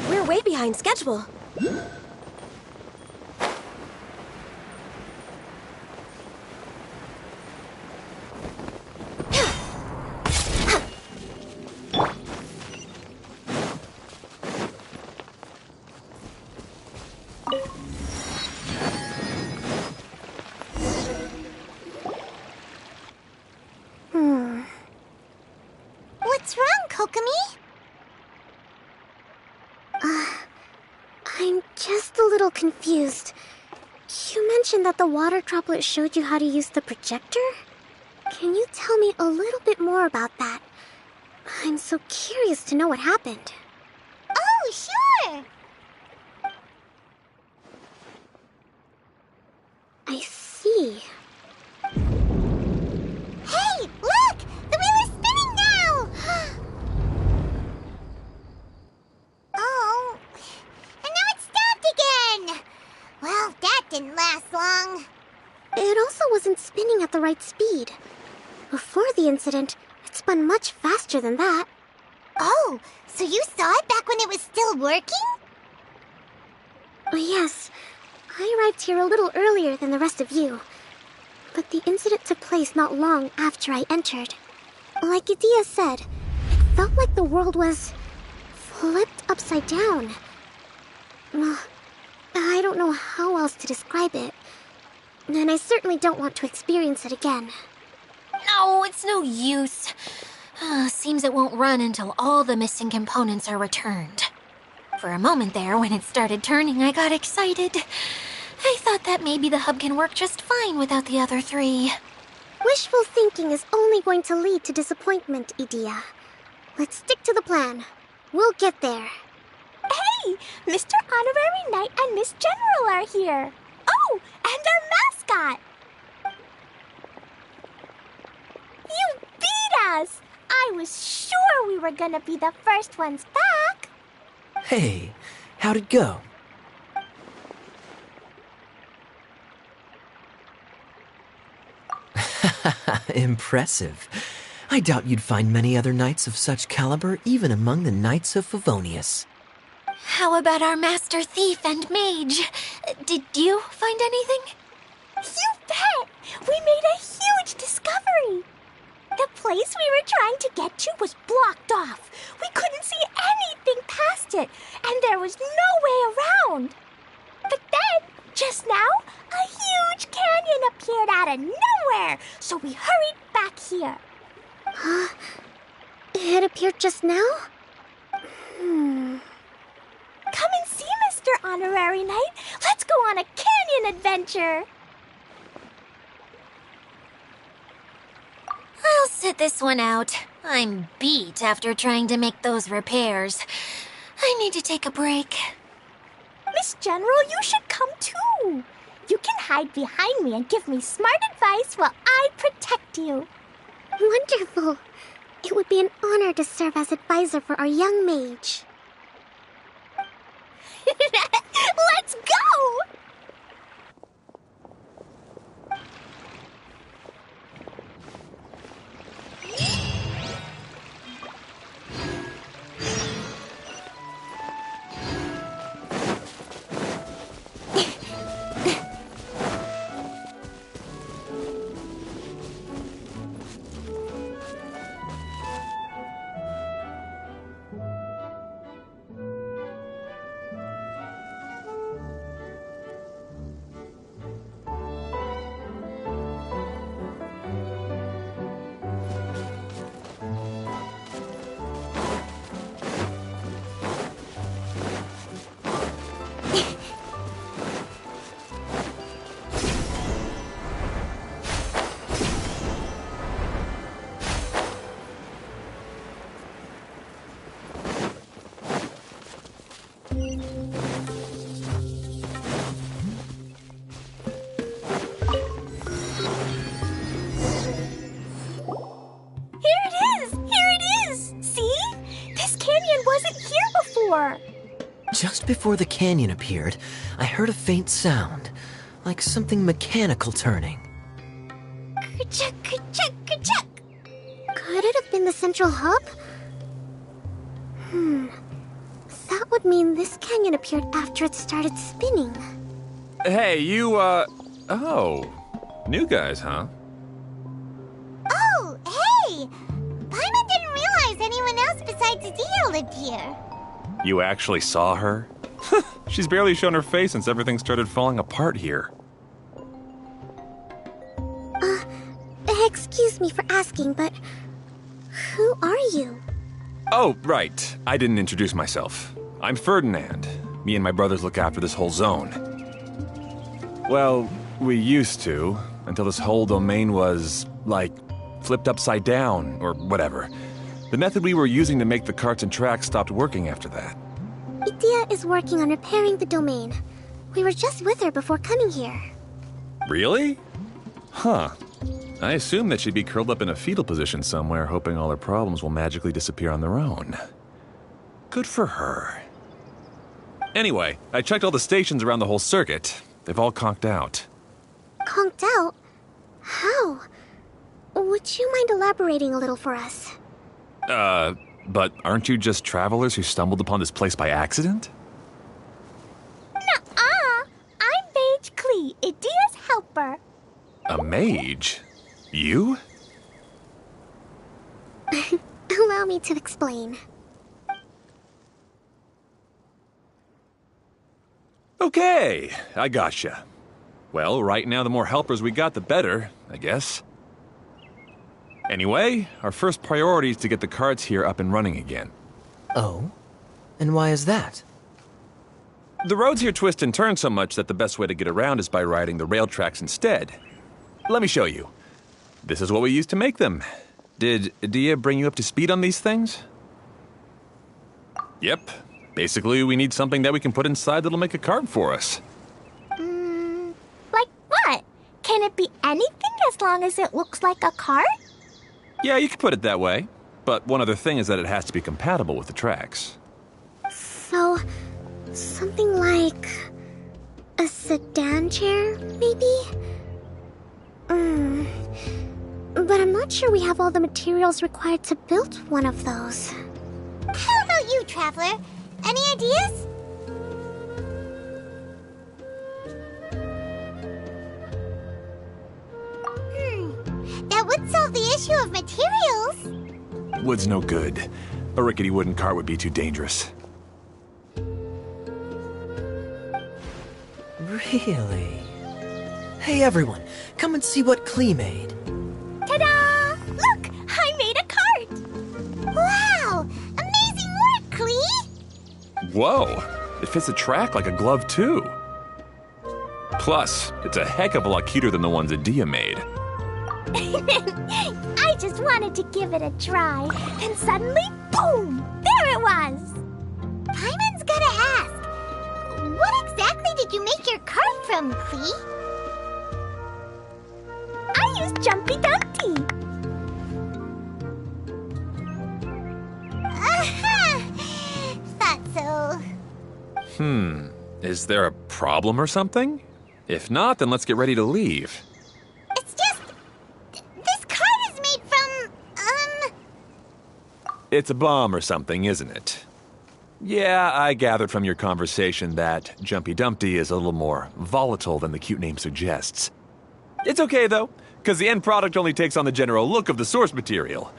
We're way behind schedule. What's wrong, Kokomi? I'm just a little confused. You mentioned that the water droplet showed you how to use the projector? Can you tell me a little bit more about that? I'm so curious to know what happened. Oh, sure! I see. Hey, look! The wheel is spinning now! Oh, and now it's stopped again! Well, that didn't last long. It also wasn't spinning at the right speed. Before the incident, it spun much faster than that. Oh, so you saw it back when it was still working? Yes, I arrived here a little earlier than the rest of you. But the incident took place not long after I entered. Like Idia said, it felt like the world was flipped upside down. I don't know how else to describe it. And I certainly don't want to experience it again. No, it's no use. Seems it won't run until all the missing components are returned. For a moment there, when it started turning, I got excited. I thought that maybe the hub can work just fine without the other three. Wishful thinking is only going to lead to disappointment, Idia. Let's stick to the plan. We'll get there. Hey, Mr. Honorary Knight and Miss General are here. Oh, and our mascot. You beat us! I was sure we were gonna be the first ones back. Hey, how'd it go? Impressive. I doubt you'd find many other knights of such caliber even among the Knights of Favonius. How about our master thief and mage? Did you find anything? You bet! We made a huge discovery. The place we were trying to get to was blocked off. We couldn't see anything past it, and there was no way around. But then, just now, a huge canyon appeared out of nowhere, so we hurried back here. It appeared just now? Come and see, Mr. Honorary Knight. Let's go on a canyon adventure. I'll sit this one out. I'm beat after trying to make those repairs. I need to take a break. Miss General, you should come too. You can hide behind me and give me smart advice while I protect you. Wonderful. It would be an honor to serve as advisor for our young mage. Let's go! Just before the canyon appeared, I heard a faint sound, like something mechanical turning. Ka-chuck, ka-chuck, ka-chuck. Could it have been the central hub? That would mean this canyon appeared after it started spinning. Hey, you, oh. New guys, huh? Oh, hey! Paimon didn't realize anyone else besides Dia lived here. You actually saw her? She's barely shown her face since everything started falling apart here. Excuse me for asking, but who are you? Oh, right. I didn't introduce myself. I'm Ferdinand. Me and my brothers look after this whole zone. Well, we used to, until this whole domain was, like, flipped upside down, or whatever. The method we were using to make the carts and tracks stopped working after that. Idia is working on repairing the domain. We were just with her before coming here. Really? Huh. I assumed that she'd be curled up in a fetal position somewhere, hoping all her problems will magically disappear on their own. Good for her. Anyway, I checked all the stations around the whole circuit. They've all conked out. Conked out? How? Would you mind elaborating a little for us? But aren't you just travelers who stumbled upon this place by accident? Nuh-uh. I'm Mage Klee, Idia's helper. A mage? You? Allow me to explain. Okay, I gotcha. Well, right now the more helpers we got, the better, I guess. Anyway, our first priority is to get the carts here up and running again. Oh? And why is that? The roads here twist and turn so much that the best way to get around is by riding the rail tracks instead. Let me show you. This is what we used to make them. Did Dia bring you up to speed on these things? Yep. Basically, we need something that we can put inside that'll make a cart for us. Like what? Can it be anything as long as it looks like a cart? Yeah, you could put it that way. But one other thing is that it has to be compatible with the tracks. So, something like a sedan chair, maybe? But I'm not sure we have all the materials required to build one of those. How about you, Traveler? Any ideas? That would solve the issue of materials. Wood's no good. A rickety wooden cart would be too dangerous. Really? Hey everyone, come and see what Klee made. Ta-da! Look! I made a cart! Wow! Amazing work, Klee! Whoa! It fits a track like a glove, too. Plus, it's a heck of a lot cuter than the ones that Dia made. I just wanted to give it a try, and suddenly, boom! There it was! Paimon's gotta ask, what exactly did you make your cart from, Klee? I used Jumpy Dumpty. Aha! Thought so. Is there a problem or something? If not, then let's get ready to leave. It's just... this cart is made from, It's a bomb or something, isn't it? Yeah, I gathered from your conversation that Jumpy Dumpty is a little more volatile than the cute name suggests. It's okay, though, because the end product only takes on the general look of the source material.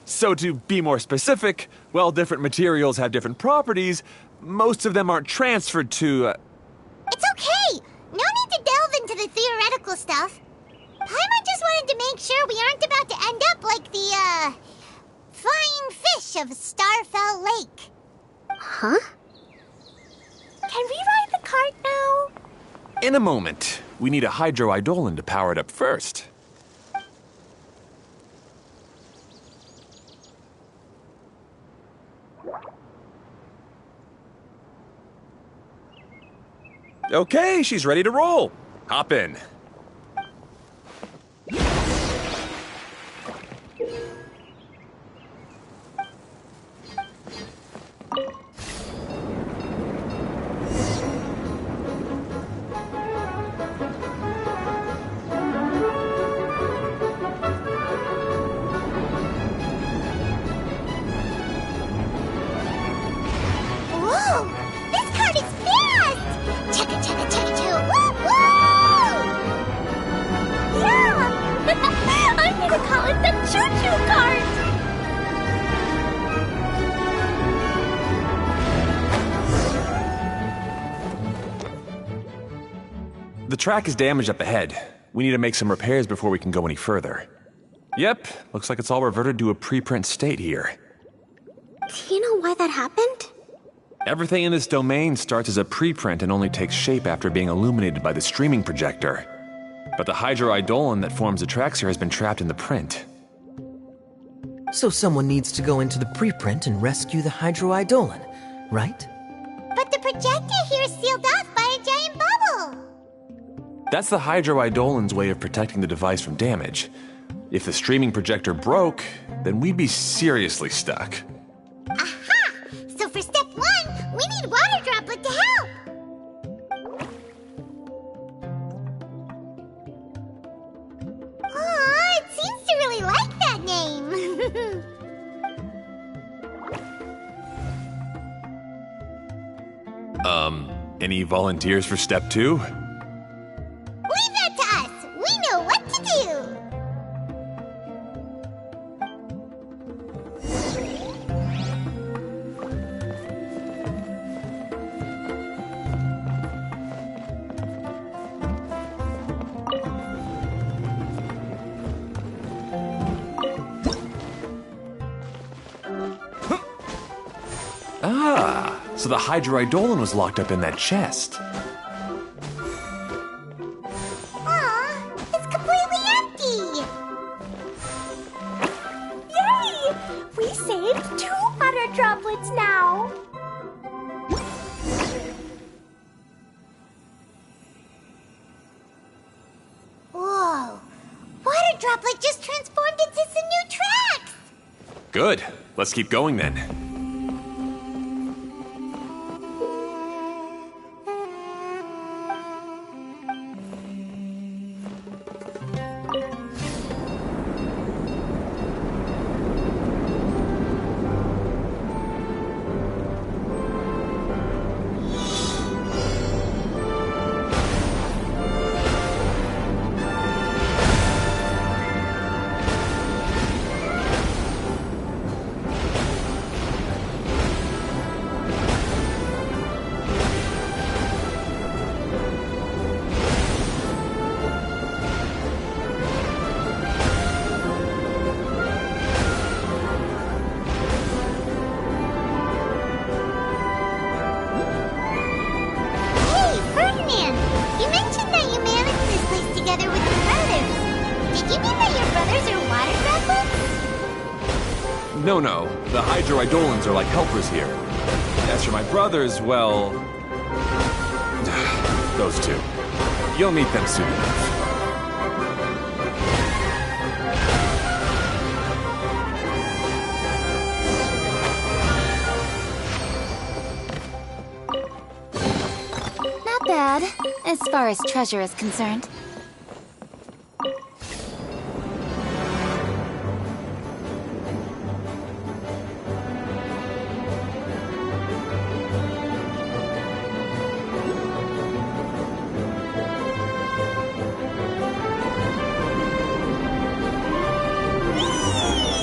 So to be more specific, while different materials have different properties, most of them aren't transferred to, It's okay! No need to delve into the theoretical stuff. Paimon just wanted to make sure we aren't about to end up like the, flying fish of Starfell Lake. Huh? Can we ride the cart now? In a moment. We need a hydroidolin to power it up first. Okay, she's ready to roll. Hop in. The track is damaged up ahead. We need to make some repairs before we can go any further. Yep, looks like it's all reverted to a preprint state here. Do you know why that happened? Everything in this domain starts as a preprint and only takes shape after being illuminated by the streaming projector. But the hydroidolin that forms the tracks here has been trapped in the print. So someone needs to go into the preprint and rescue the hydroidolin, right? But the projector here is sealed off by a giant bubble. That's the hydroidolin's way of protecting the device from damage. If the streaming projector broke, then we'd be seriously stuck. Aha! So for step 1, we need water droplet to help. Aw, it seems to really like that name. Any volunteers for step 2? Leave that to us. We know what to do. Ah, so the hydroidolin was locked up in that chest. Aw, it's completely empty. Yay! We saved 2 water droplets now. Whoa, water droplet just transformed into some new tracks. Good. Let's keep going then. No. The hydroidolins are like helpers here. As for my brothers, well... those two. You'll meet them soon enough. Not bad, as far as treasure is concerned.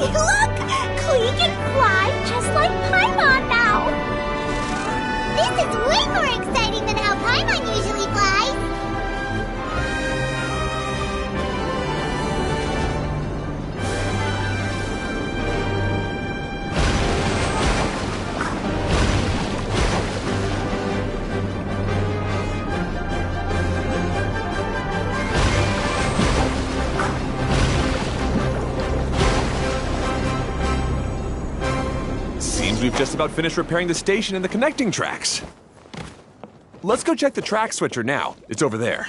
Look! Klee can fly just like Paimon now! This is way more exciting than how Paimon usually flies. We've just about finished repairing the station and the connecting tracks. Let's go check the track switcher now. It's over there.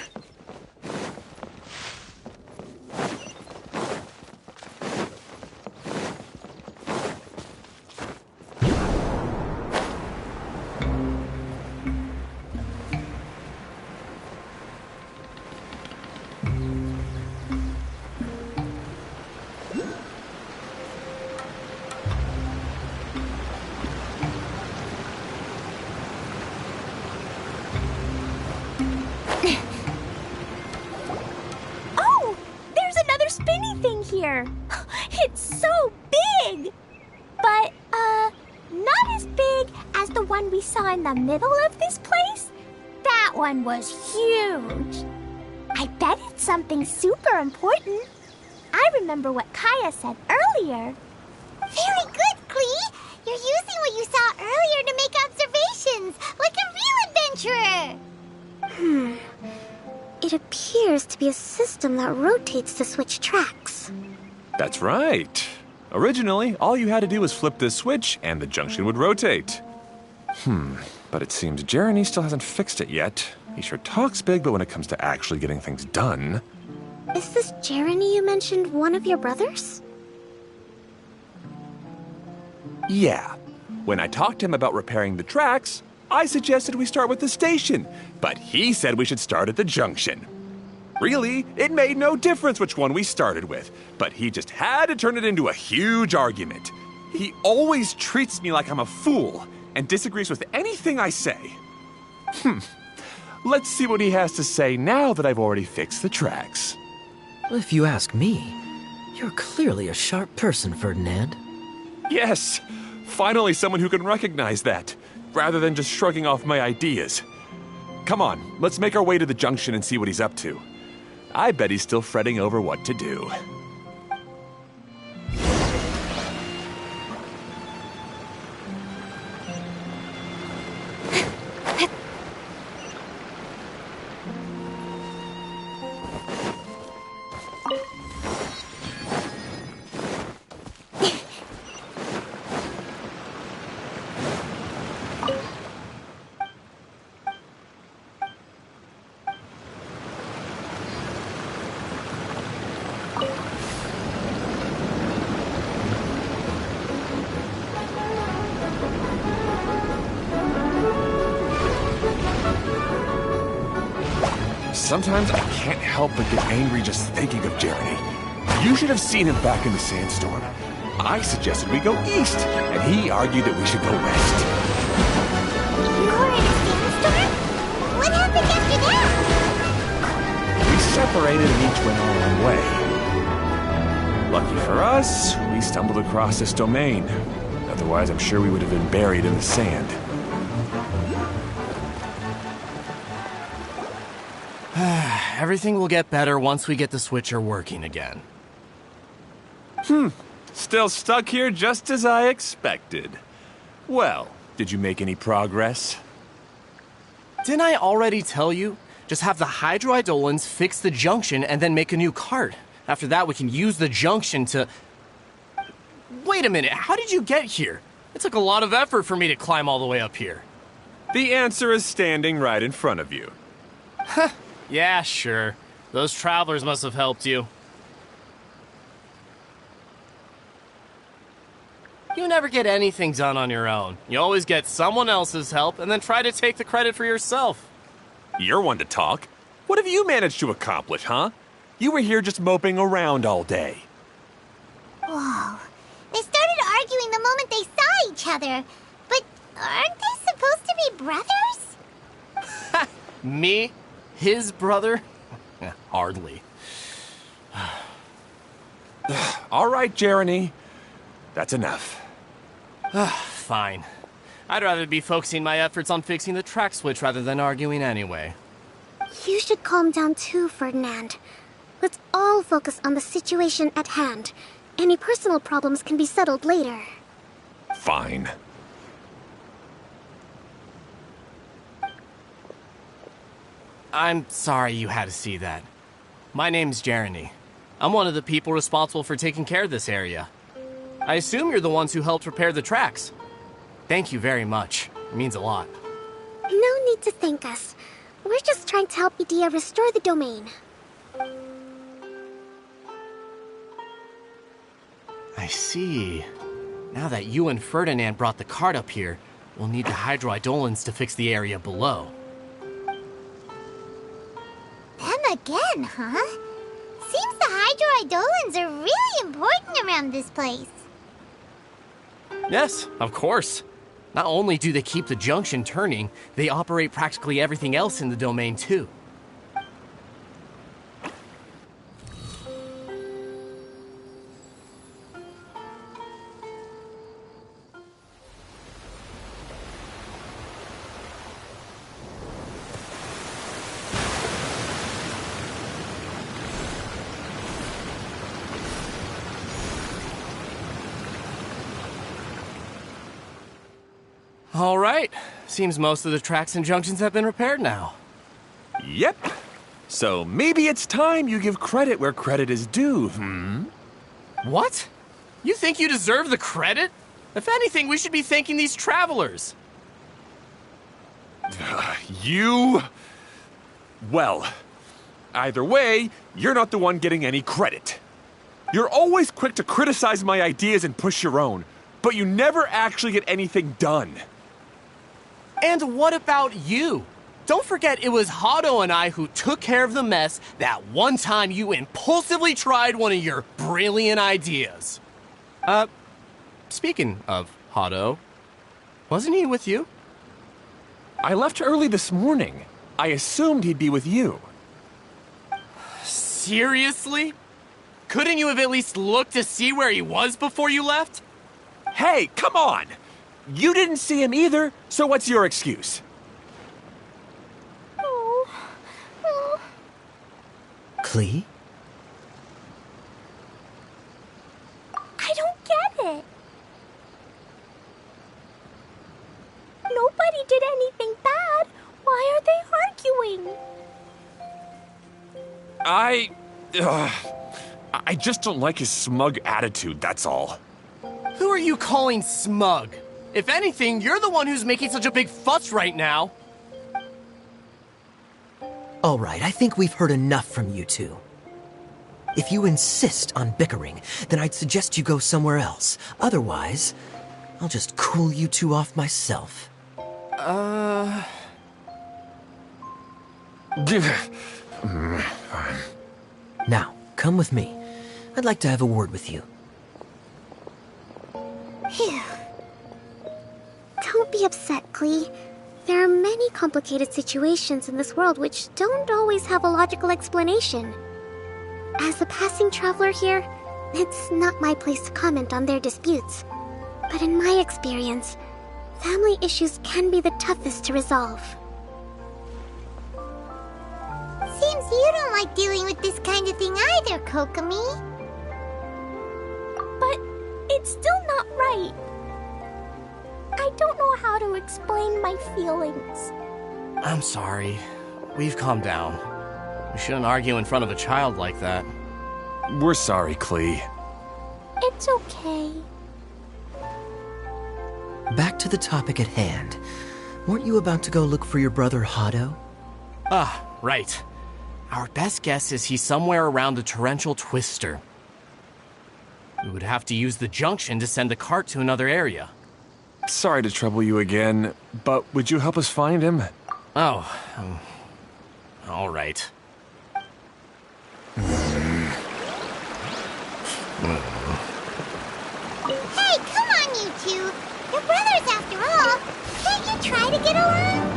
Here. It's so big! But, not as big as the one we saw in the middle of this place. That one was huge. I bet it's something super important. I remember what Kaya said earlier. Very good, Klee! You're using what you saw earlier to make observations, like a real adventurer! It appears to be a system that rotates to switch tracks. That's right. Originally, all you had to do was flip this switch and the junction would rotate. But it seems Jeremy still hasn't fixed it yet. He sure talks big, but when it comes to actually getting things done... Is this Jeremy you mentioned one of your brothers? Yeah. When I talked to him about repairing the tracks, I suggested we start with the station, but he said we should start at the junction. Really, it made no difference which one we started with, but he just had to turn it into a huge argument. He always treats me like I'm a fool and disagrees with anything I say. Let's see what he has to say now that I've already fixed the tracks. If you ask me, you're clearly a sharp person, Ferdinand. Yes, finally someone who can recognize that, rather than just shrugging off my ideas. Come on, let's make our way to the junction and see what he's up to. I bet he's still fretting over what to do. Sometimes I can't help but get angry just thinking of Jeremy. You should have seen him back in the sandstorm. I suggested we go east, and he argued that we should go west. You were in a sandstorm? What happened after that? We separated and each went our own way. Lucky for us, we stumbled across this domain. Otherwise, I'm sure we would have been buried in the sand. Everything will get better once we get the switcher working again. Still stuck here just as I expected. Well, did you make any progress? Didn't I already tell you? Just have the hydroidolins fix the junction and then make a new cart. After that, we can use the junction to... Wait a minute, how did you get here? It took a lot of effort for me to climb all the way up here. The answer is standing right in front of you. Yeah, sure. Those travelers must have helped you. You never get anything done on your own. You always get someone else's help and then try to take the credit for yourself. You're one to talk. What have you managed to accomplish, huh? You were here just moping around all day. Whoa. They started arguing the moment they saw each other. But aren't they supposed to be brothers? Me? His brother? Hardly. All right, Jeremy. That's enough. Fine. I'd rather be focusing my efforts on fixing the track switch rather than arguing anyway. You should calm down too, Ferdinand. Let's all focus on the situation at hand. Any personal problems can be settled later. Fine. I'm sorry you had to see that. My name's Jeremy. I'm one of the people responsible for taking care of this area. I assume you're the ones who helped repair the tracks. Thank you very much. It means a lot. No need to thank us. We're just trying to help Edea restore the domain. I see. Now that you and Ferdinand brought the cart up here, we'll need the hydroidolins to fix the area below. Them again, huh? Seems the hydroidolins are really important around this place. Yes, of course. Not only do they keep the junction turning, they operate practically everything else in the domain too. All right. Seems most of the tracks and junctions have been repaired now. Yep. So maybe it's time you give credit where credit is due, What? You think you deserve the credit? If anything, we should be thanking these travelers. You... Well, either way, you're not the one getting any credit. You're always quick to criticize my ideas and push your own, but you never actually get anything done. And what about you? Don't forget it was Hado and I who took care of the mess that one time you impulsively tried one of your brilliant ideas. Speaking of Hado, wasn't he with you? I left early this morning. I assumed he'd be with you. Seriously? Couldn't you have at least looked to see where he was before you left? Hey, come on! You didn't see him either, so what's your excuse? Klee? I don't get it. Nobody did anything bad. Why are they arguing? I just don't like his smug attitude, that's all. Who are you calling smug? If anything, you're the one who's making such a big fuss right now. All right, I think we've heard enough from you two. If you insist on bickering, then I'd suggest you go somewhere else. Otherwise, I'll just cool you two off myself. Now, come with me. I'd like to have a word with you. Phew. Don't be upset, Klee. There are many complicated situations in this world which don't always have a logical explanation. As a passing traveler here, it's not my place to comment on their disputes. But in my experience, family issues can be the toughest to resolve. Seems you don't like dealing with this kind of thing either, Kokomi. But it's still not right. I don't know how to explain my feelings. I'm sorry. We've calmed down. We shouldn't argue in front of a child like that. We're sorry, Klee. It's okay. Back to the topic at hand. Weren't you about to go look for your brother Hado? Ah, right. Our best guess is he's somewhere around the torrential twister. We would have to use the junction to send the cart to another area. Sorry to trouble you again, but would you help us find him? Oh, all right. Hey, come on, you two. You're brothers after all. Can't you try to get along?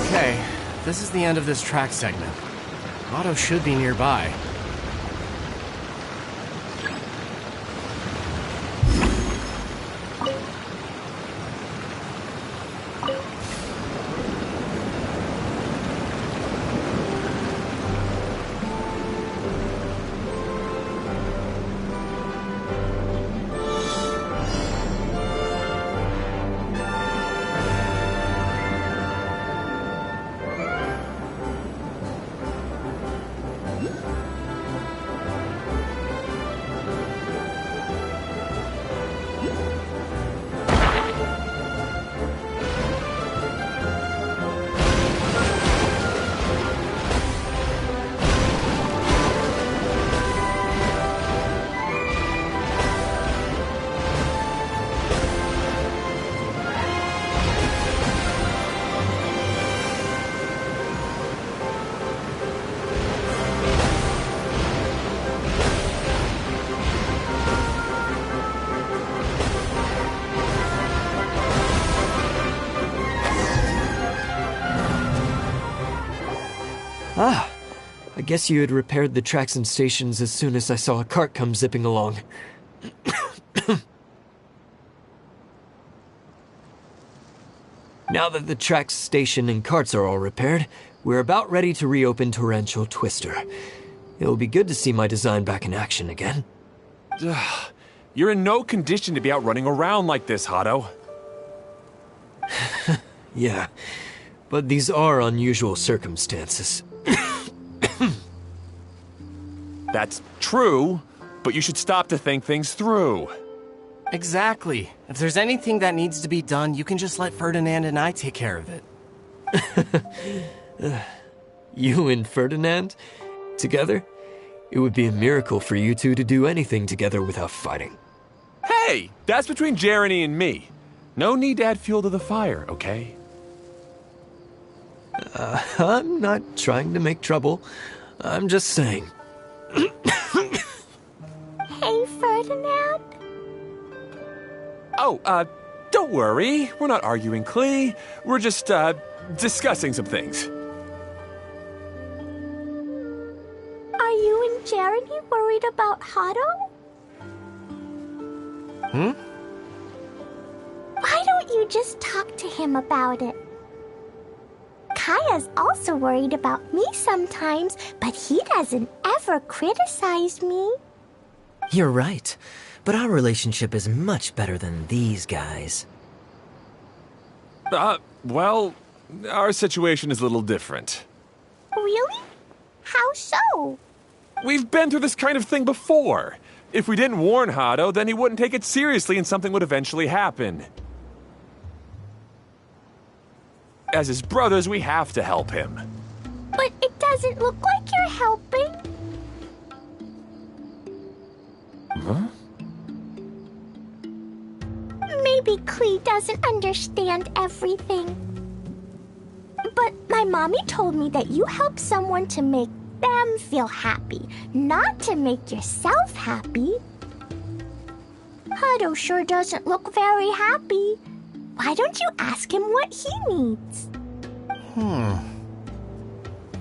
Okay, this is the end of this track segment. Otto should be nearby. I guess you had repaired the tracks and stations as soon as I saw a cart come zipping along. Now that the tracks, station, and carts are all repaired, we're about ready to reopen Torrential Twister. It'll be good to see my design back in action again. You're in no condition to be out running around like this, Hado. Yeah, but these are unusual circumstances. That's true, but you should stop to think things through. Exactly. If there's anything that needs to be done, you can just let Ferdinand and I take care of it. You and Ferdinand? Together? It would be a miracle for you two to do anything together without fighting. Hey, that's between Jeremy and me. No need to add fuel to the fire, okay? I'm not trying to make trouble. I'm just saying. Hey, Ferdinand. Oh, don't worry. We're not arguing, Klee. We're just, discussing some things. Are you and Jeremy worried about Hado? Why don't you just talk to him about it? Kaya's also worried about me sometimes, but he doesn't ever criticize me. You're right, but our relationship is much better than these guys. Well, our situation is a little different. Really? How so? We've been through this kind of thing before. If we didn't warn Hado, then he wouldn't take it seriously and something would eventually happen. As his brothers, we have to help him. But it doesn't look like you're helping. Huh? Maybe Klee doesn't understand everything. But my mommy told me that you help someone to make them feel happy, not to make yourself happy. Hado sure doesn't look very happy. Why don't you ask him what he needs?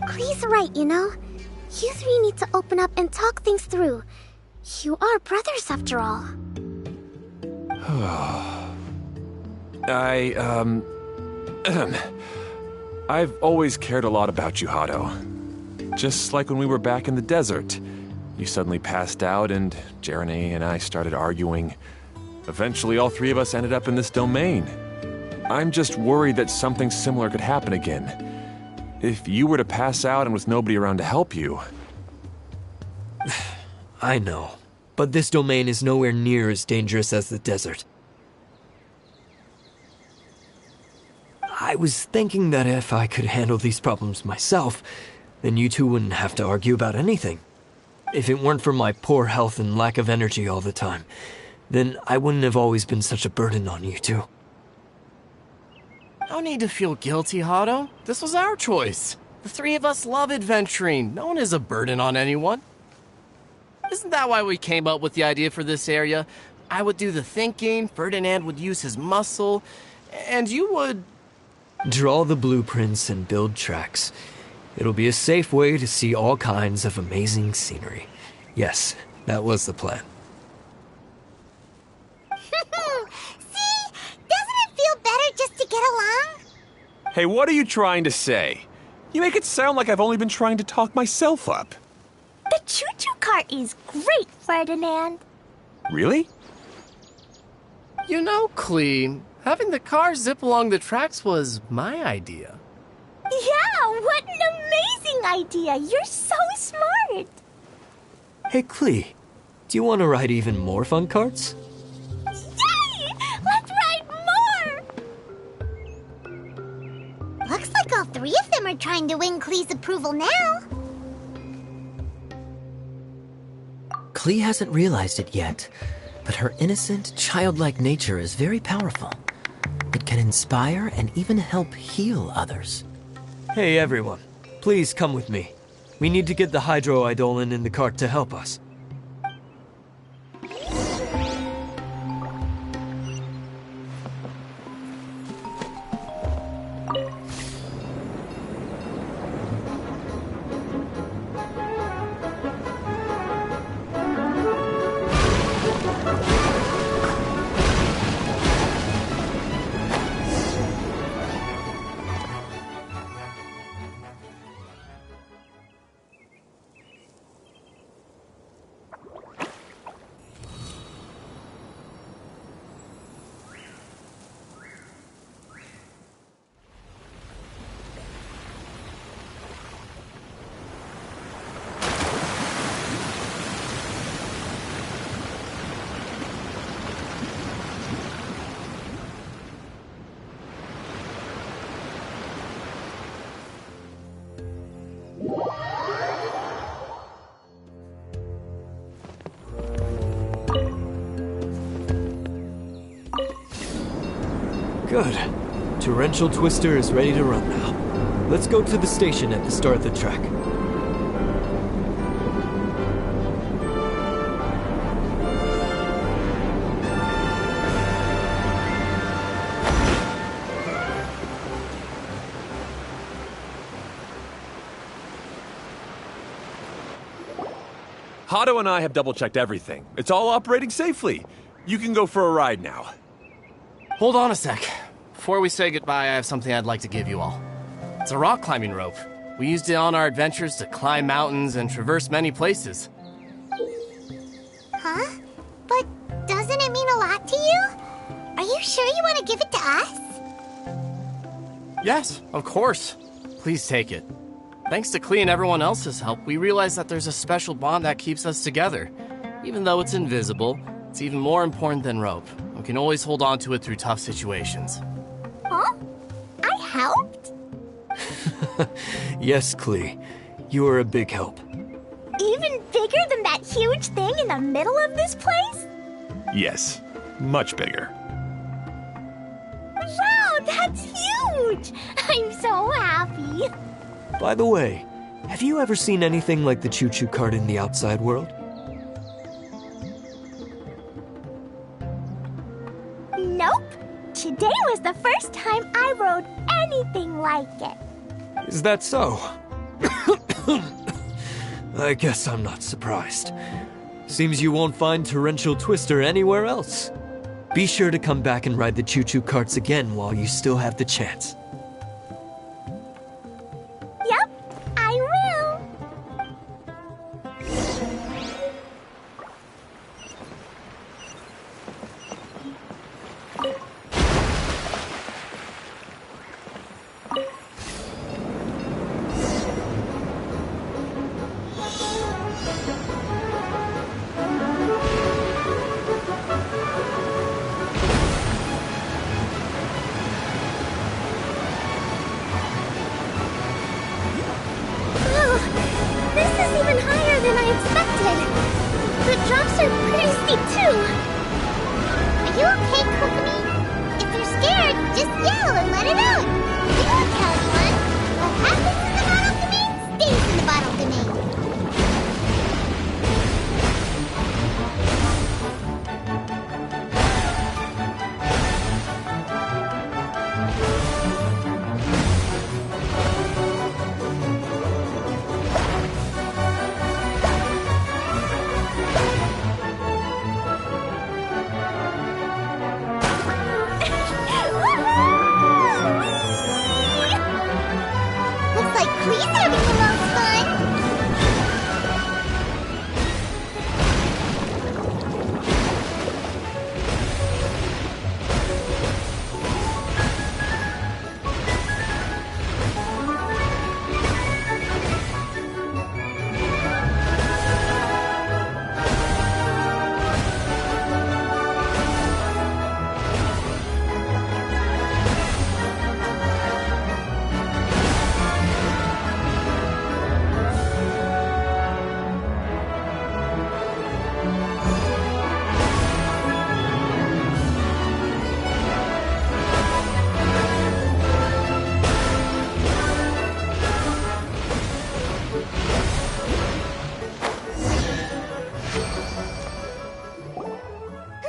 Klee's right, you know? You three need to open up and talk things through. You are brothers, after all. I've always cared a lot about you, Hado. Just like when we were back in the desert. You suddenly passed out and Jeremy and I started arguing. Eventually, all three of us ended up in this domain. I'm just worried that something similar could happen again. If you were to pass out and with nobody around to help you... I know, but this domain is nowhere near as dangerous as the desert. I was thinking that if I could handle these problems myself, then you two wouldn't have to argue about anything. If it weren't for my poor health and lack of energy all the time, then I wouldn't have always been such a burden on you two. No need to feel guilty, Hado. This was our choice. The three of us love adventuring. No one is a burden on anyone. Isn't that why we came up with the idea for this area? I would do the thinking, Ferdinand would use his muscle, and you would... Draw the blueprints and build tracks. It'll be a safe way to see all kinds of amazing scenery. Yes, that was the plan. See? Doesn't it feel better just to get along? Hey, what are you trying to say? You make it sound like I've only been trying to talk myself up. The choo-choo cart is great, Ferdinand. Really? You know, Klee, having the car zip along the tracks was my idea. Yeah, what an amazing idea. You're so smart. Hey, Klee, do you want to ride even more fun carts? Yay! Let's ride more! Looks like all three of them are trying to win Klee's approval now. Klee hasn't realized it yet, but her innocent, childlike nature is very powerful. It can inspire and even help heal others. Hey everyone, please come with me. We need to get the hydroidolin in the cart to help us. Good. Torrential Twister is ready to run now. Let's go to the station at the start of the track. Hato and I have double-checked everything. It's all operating safely. You can go for a ride now. Hold on a sec. Before we say goodbye, I have something I'd like to give you all. It's a rock climbing rope. We used it on our adventures to climb mountains and traverse many places. Huh? But doesn't it mean a lot to you? Are you sure you want to give it to us? Yes, of course. Please take it. Thanks to Klee and everyone else's help, we realized that there's a special bond that keeps us together. Even though it's invisible, it's even more important than rope. We can always hold on to it through tough situations. Huh? I helped? Yes, Klee. You are a big help. Even bigger than that huge thing in the middle of this place? Yes, much bigger. Wow, that's huge! I'm so happy. By the way, have you ever seen anything like the choo-choo cart in the outside world? Nope. Today was the first time I rode anything like it. Is that so? I guess I'm not surprised. Seems you won't find Torrential Twister anywhere else. Be sure to come back and ride the choo-choo carts again while you still have the chance. Yep, I will. This is even higher than I expected. The drops are pretty steep, too. Are you okay, Kokomi? If you're scared, just yell and let it out. We won't tell anyone. What happens in the bottle domain stays in the bottle domain. Looks like Klee's having the most fun.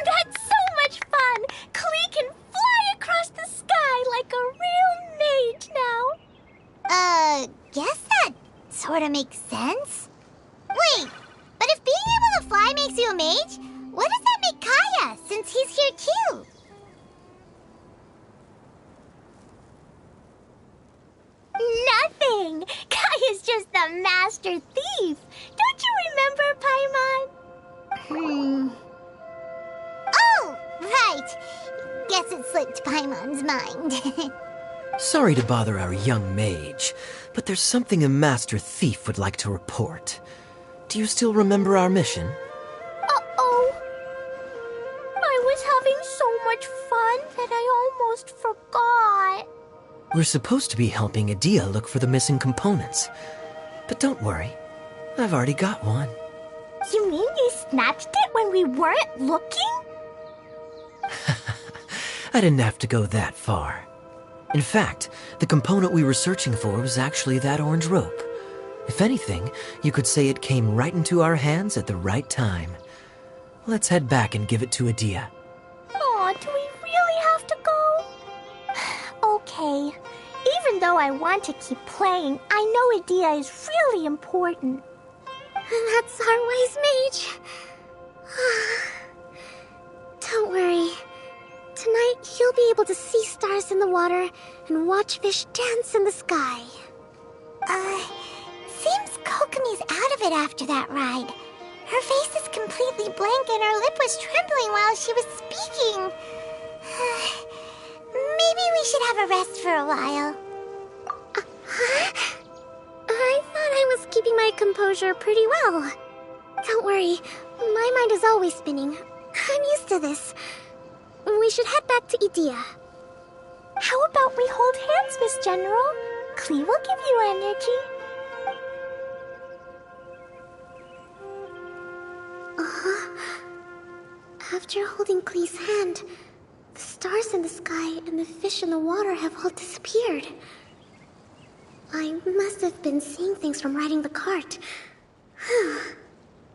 That's so much fun! Klee can fly across the sky like a real mage now. Guess that sort of makes sense. Wait, but if being able to fly makes you a mage, what does that make Kaya, since he's here too? Nothing! Kaya's just the master thief. Don't you remember, Paimon? Oh, right. Guess it slipped Paimon's mind. Sorry to bother our young mage, but there's something a master thief would like to report. Do you still remember our mission? Uh-oh. I was having so much fun that I almost forgot. We're supposed to be helping Adia look for the missing components. But don't worry, I've already got one. You mean you snatched it when we weren't looking? I didn't have to go that far. In fact, the component we were searching for was actually that orange rope. If anything, you could say it came right into our hands at the right time. Let's head back and give it to Adia. Aw, do we really have to go? Okay. Even though I want to keep playing, I know Adia is really important. That's our wise mage. Don't worry. Tonight, you'll be able to see stars in the water and watch fish dance in the sky. Seems Kokomi's out of it after that ride. Her face is completely blank and her lip was trembling while she was speaking. Maybe we should have a rest for a while. I thought I was keeping my composure pretty well. Don't worry, my mind is always spinning. I'm used to this. We should head back to Idia. How about we hold hands, Miss General? Klee will give you energy. After holding Klee's hand, the stars in the sky and the fish in the water have all disappeared. I must have been seeing things from riding the cart.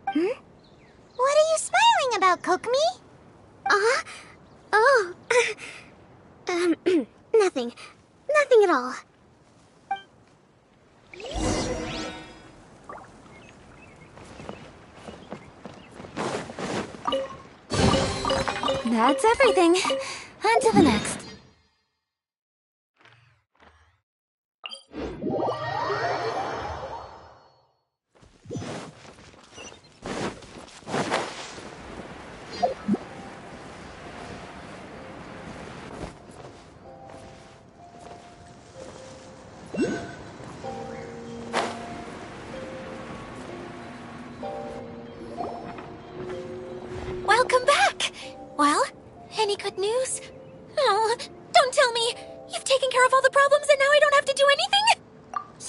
What are you smiling about, Kokomi? Oh. Nothing. Nothing at all. That's everything. On to the next. Welcome back! Well, any good news? Oh, don't tell me! You've taken care of all the problems and now I don't have to do anything?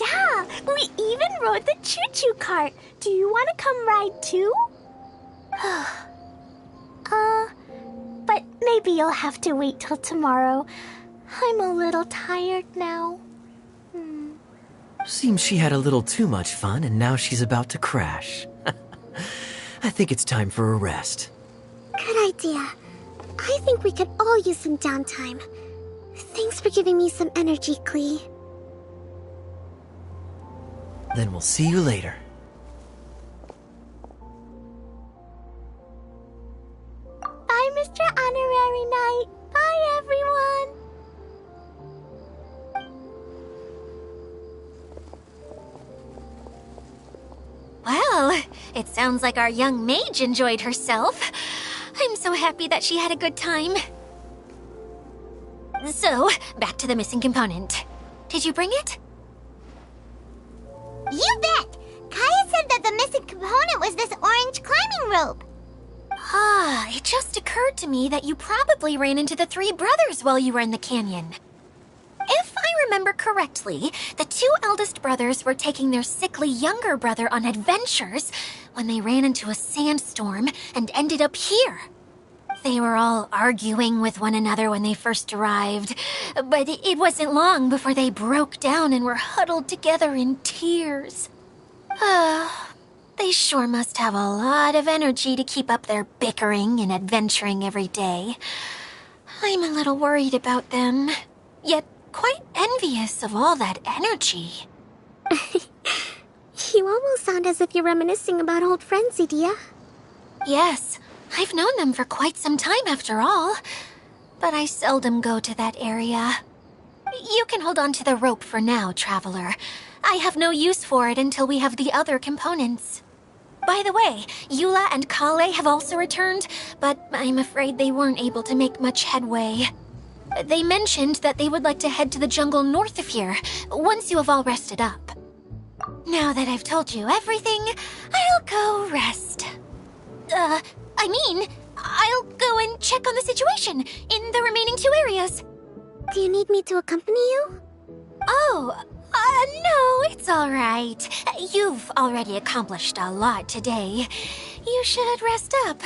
Yeah, we even rode the choo-choo cart. Do you want to come ride too? But maybe you'll have to wait till tomorrow. I'm a little tired now. Seems she had a little too much fun and now she's about to crash. I think it's time for a rest. Good idea. I think we could all use some downtime. Thanks for giving me some energy, Klee. Then we'll see you later. Bye, Mr. Honorary Knight. Bye, everyone. Well, it sounds like our young mage enjoyed herself. I'm so happy that she had a good time. So, back to the missing component. Did you bring it? You bet! Kaya said that the missing component was this orange climbing rope. It just occurred to me that you probably ran into the three brothers while you were in the canyon. If I remember correctly, the two eldest brothers were taking their sickly younger brother on adventures when they ran into a sandstorm and ended up here. They were all arguing with one another when they first arrived, but it wasn't long before they broke down and were huddled together in tears. They sure must have a lot of energy to keep up their bickering and adventuring every day. I'm a little worried about them, yet quite envious of all that energy. You almost sound as if you're reminiscing about old friends, Idia. Yes, I've known them for quite some time after all, but I seldom go to that area. You can hold on to the rope for now, Traveler. I have no use for it until we have the other components. By the way, Eula and Kale have also returned, but I'm afraid they weren't able to make much headway. They mentioned that they would like to head to the jungle north of here, once you have all rested up. Now that I've told you everything, I'll go rest. I'll go and check on the situation in the remaining two areas. Do you need me to accompany you? No, it's all right. You've already accomplished a lot today. You should rest up.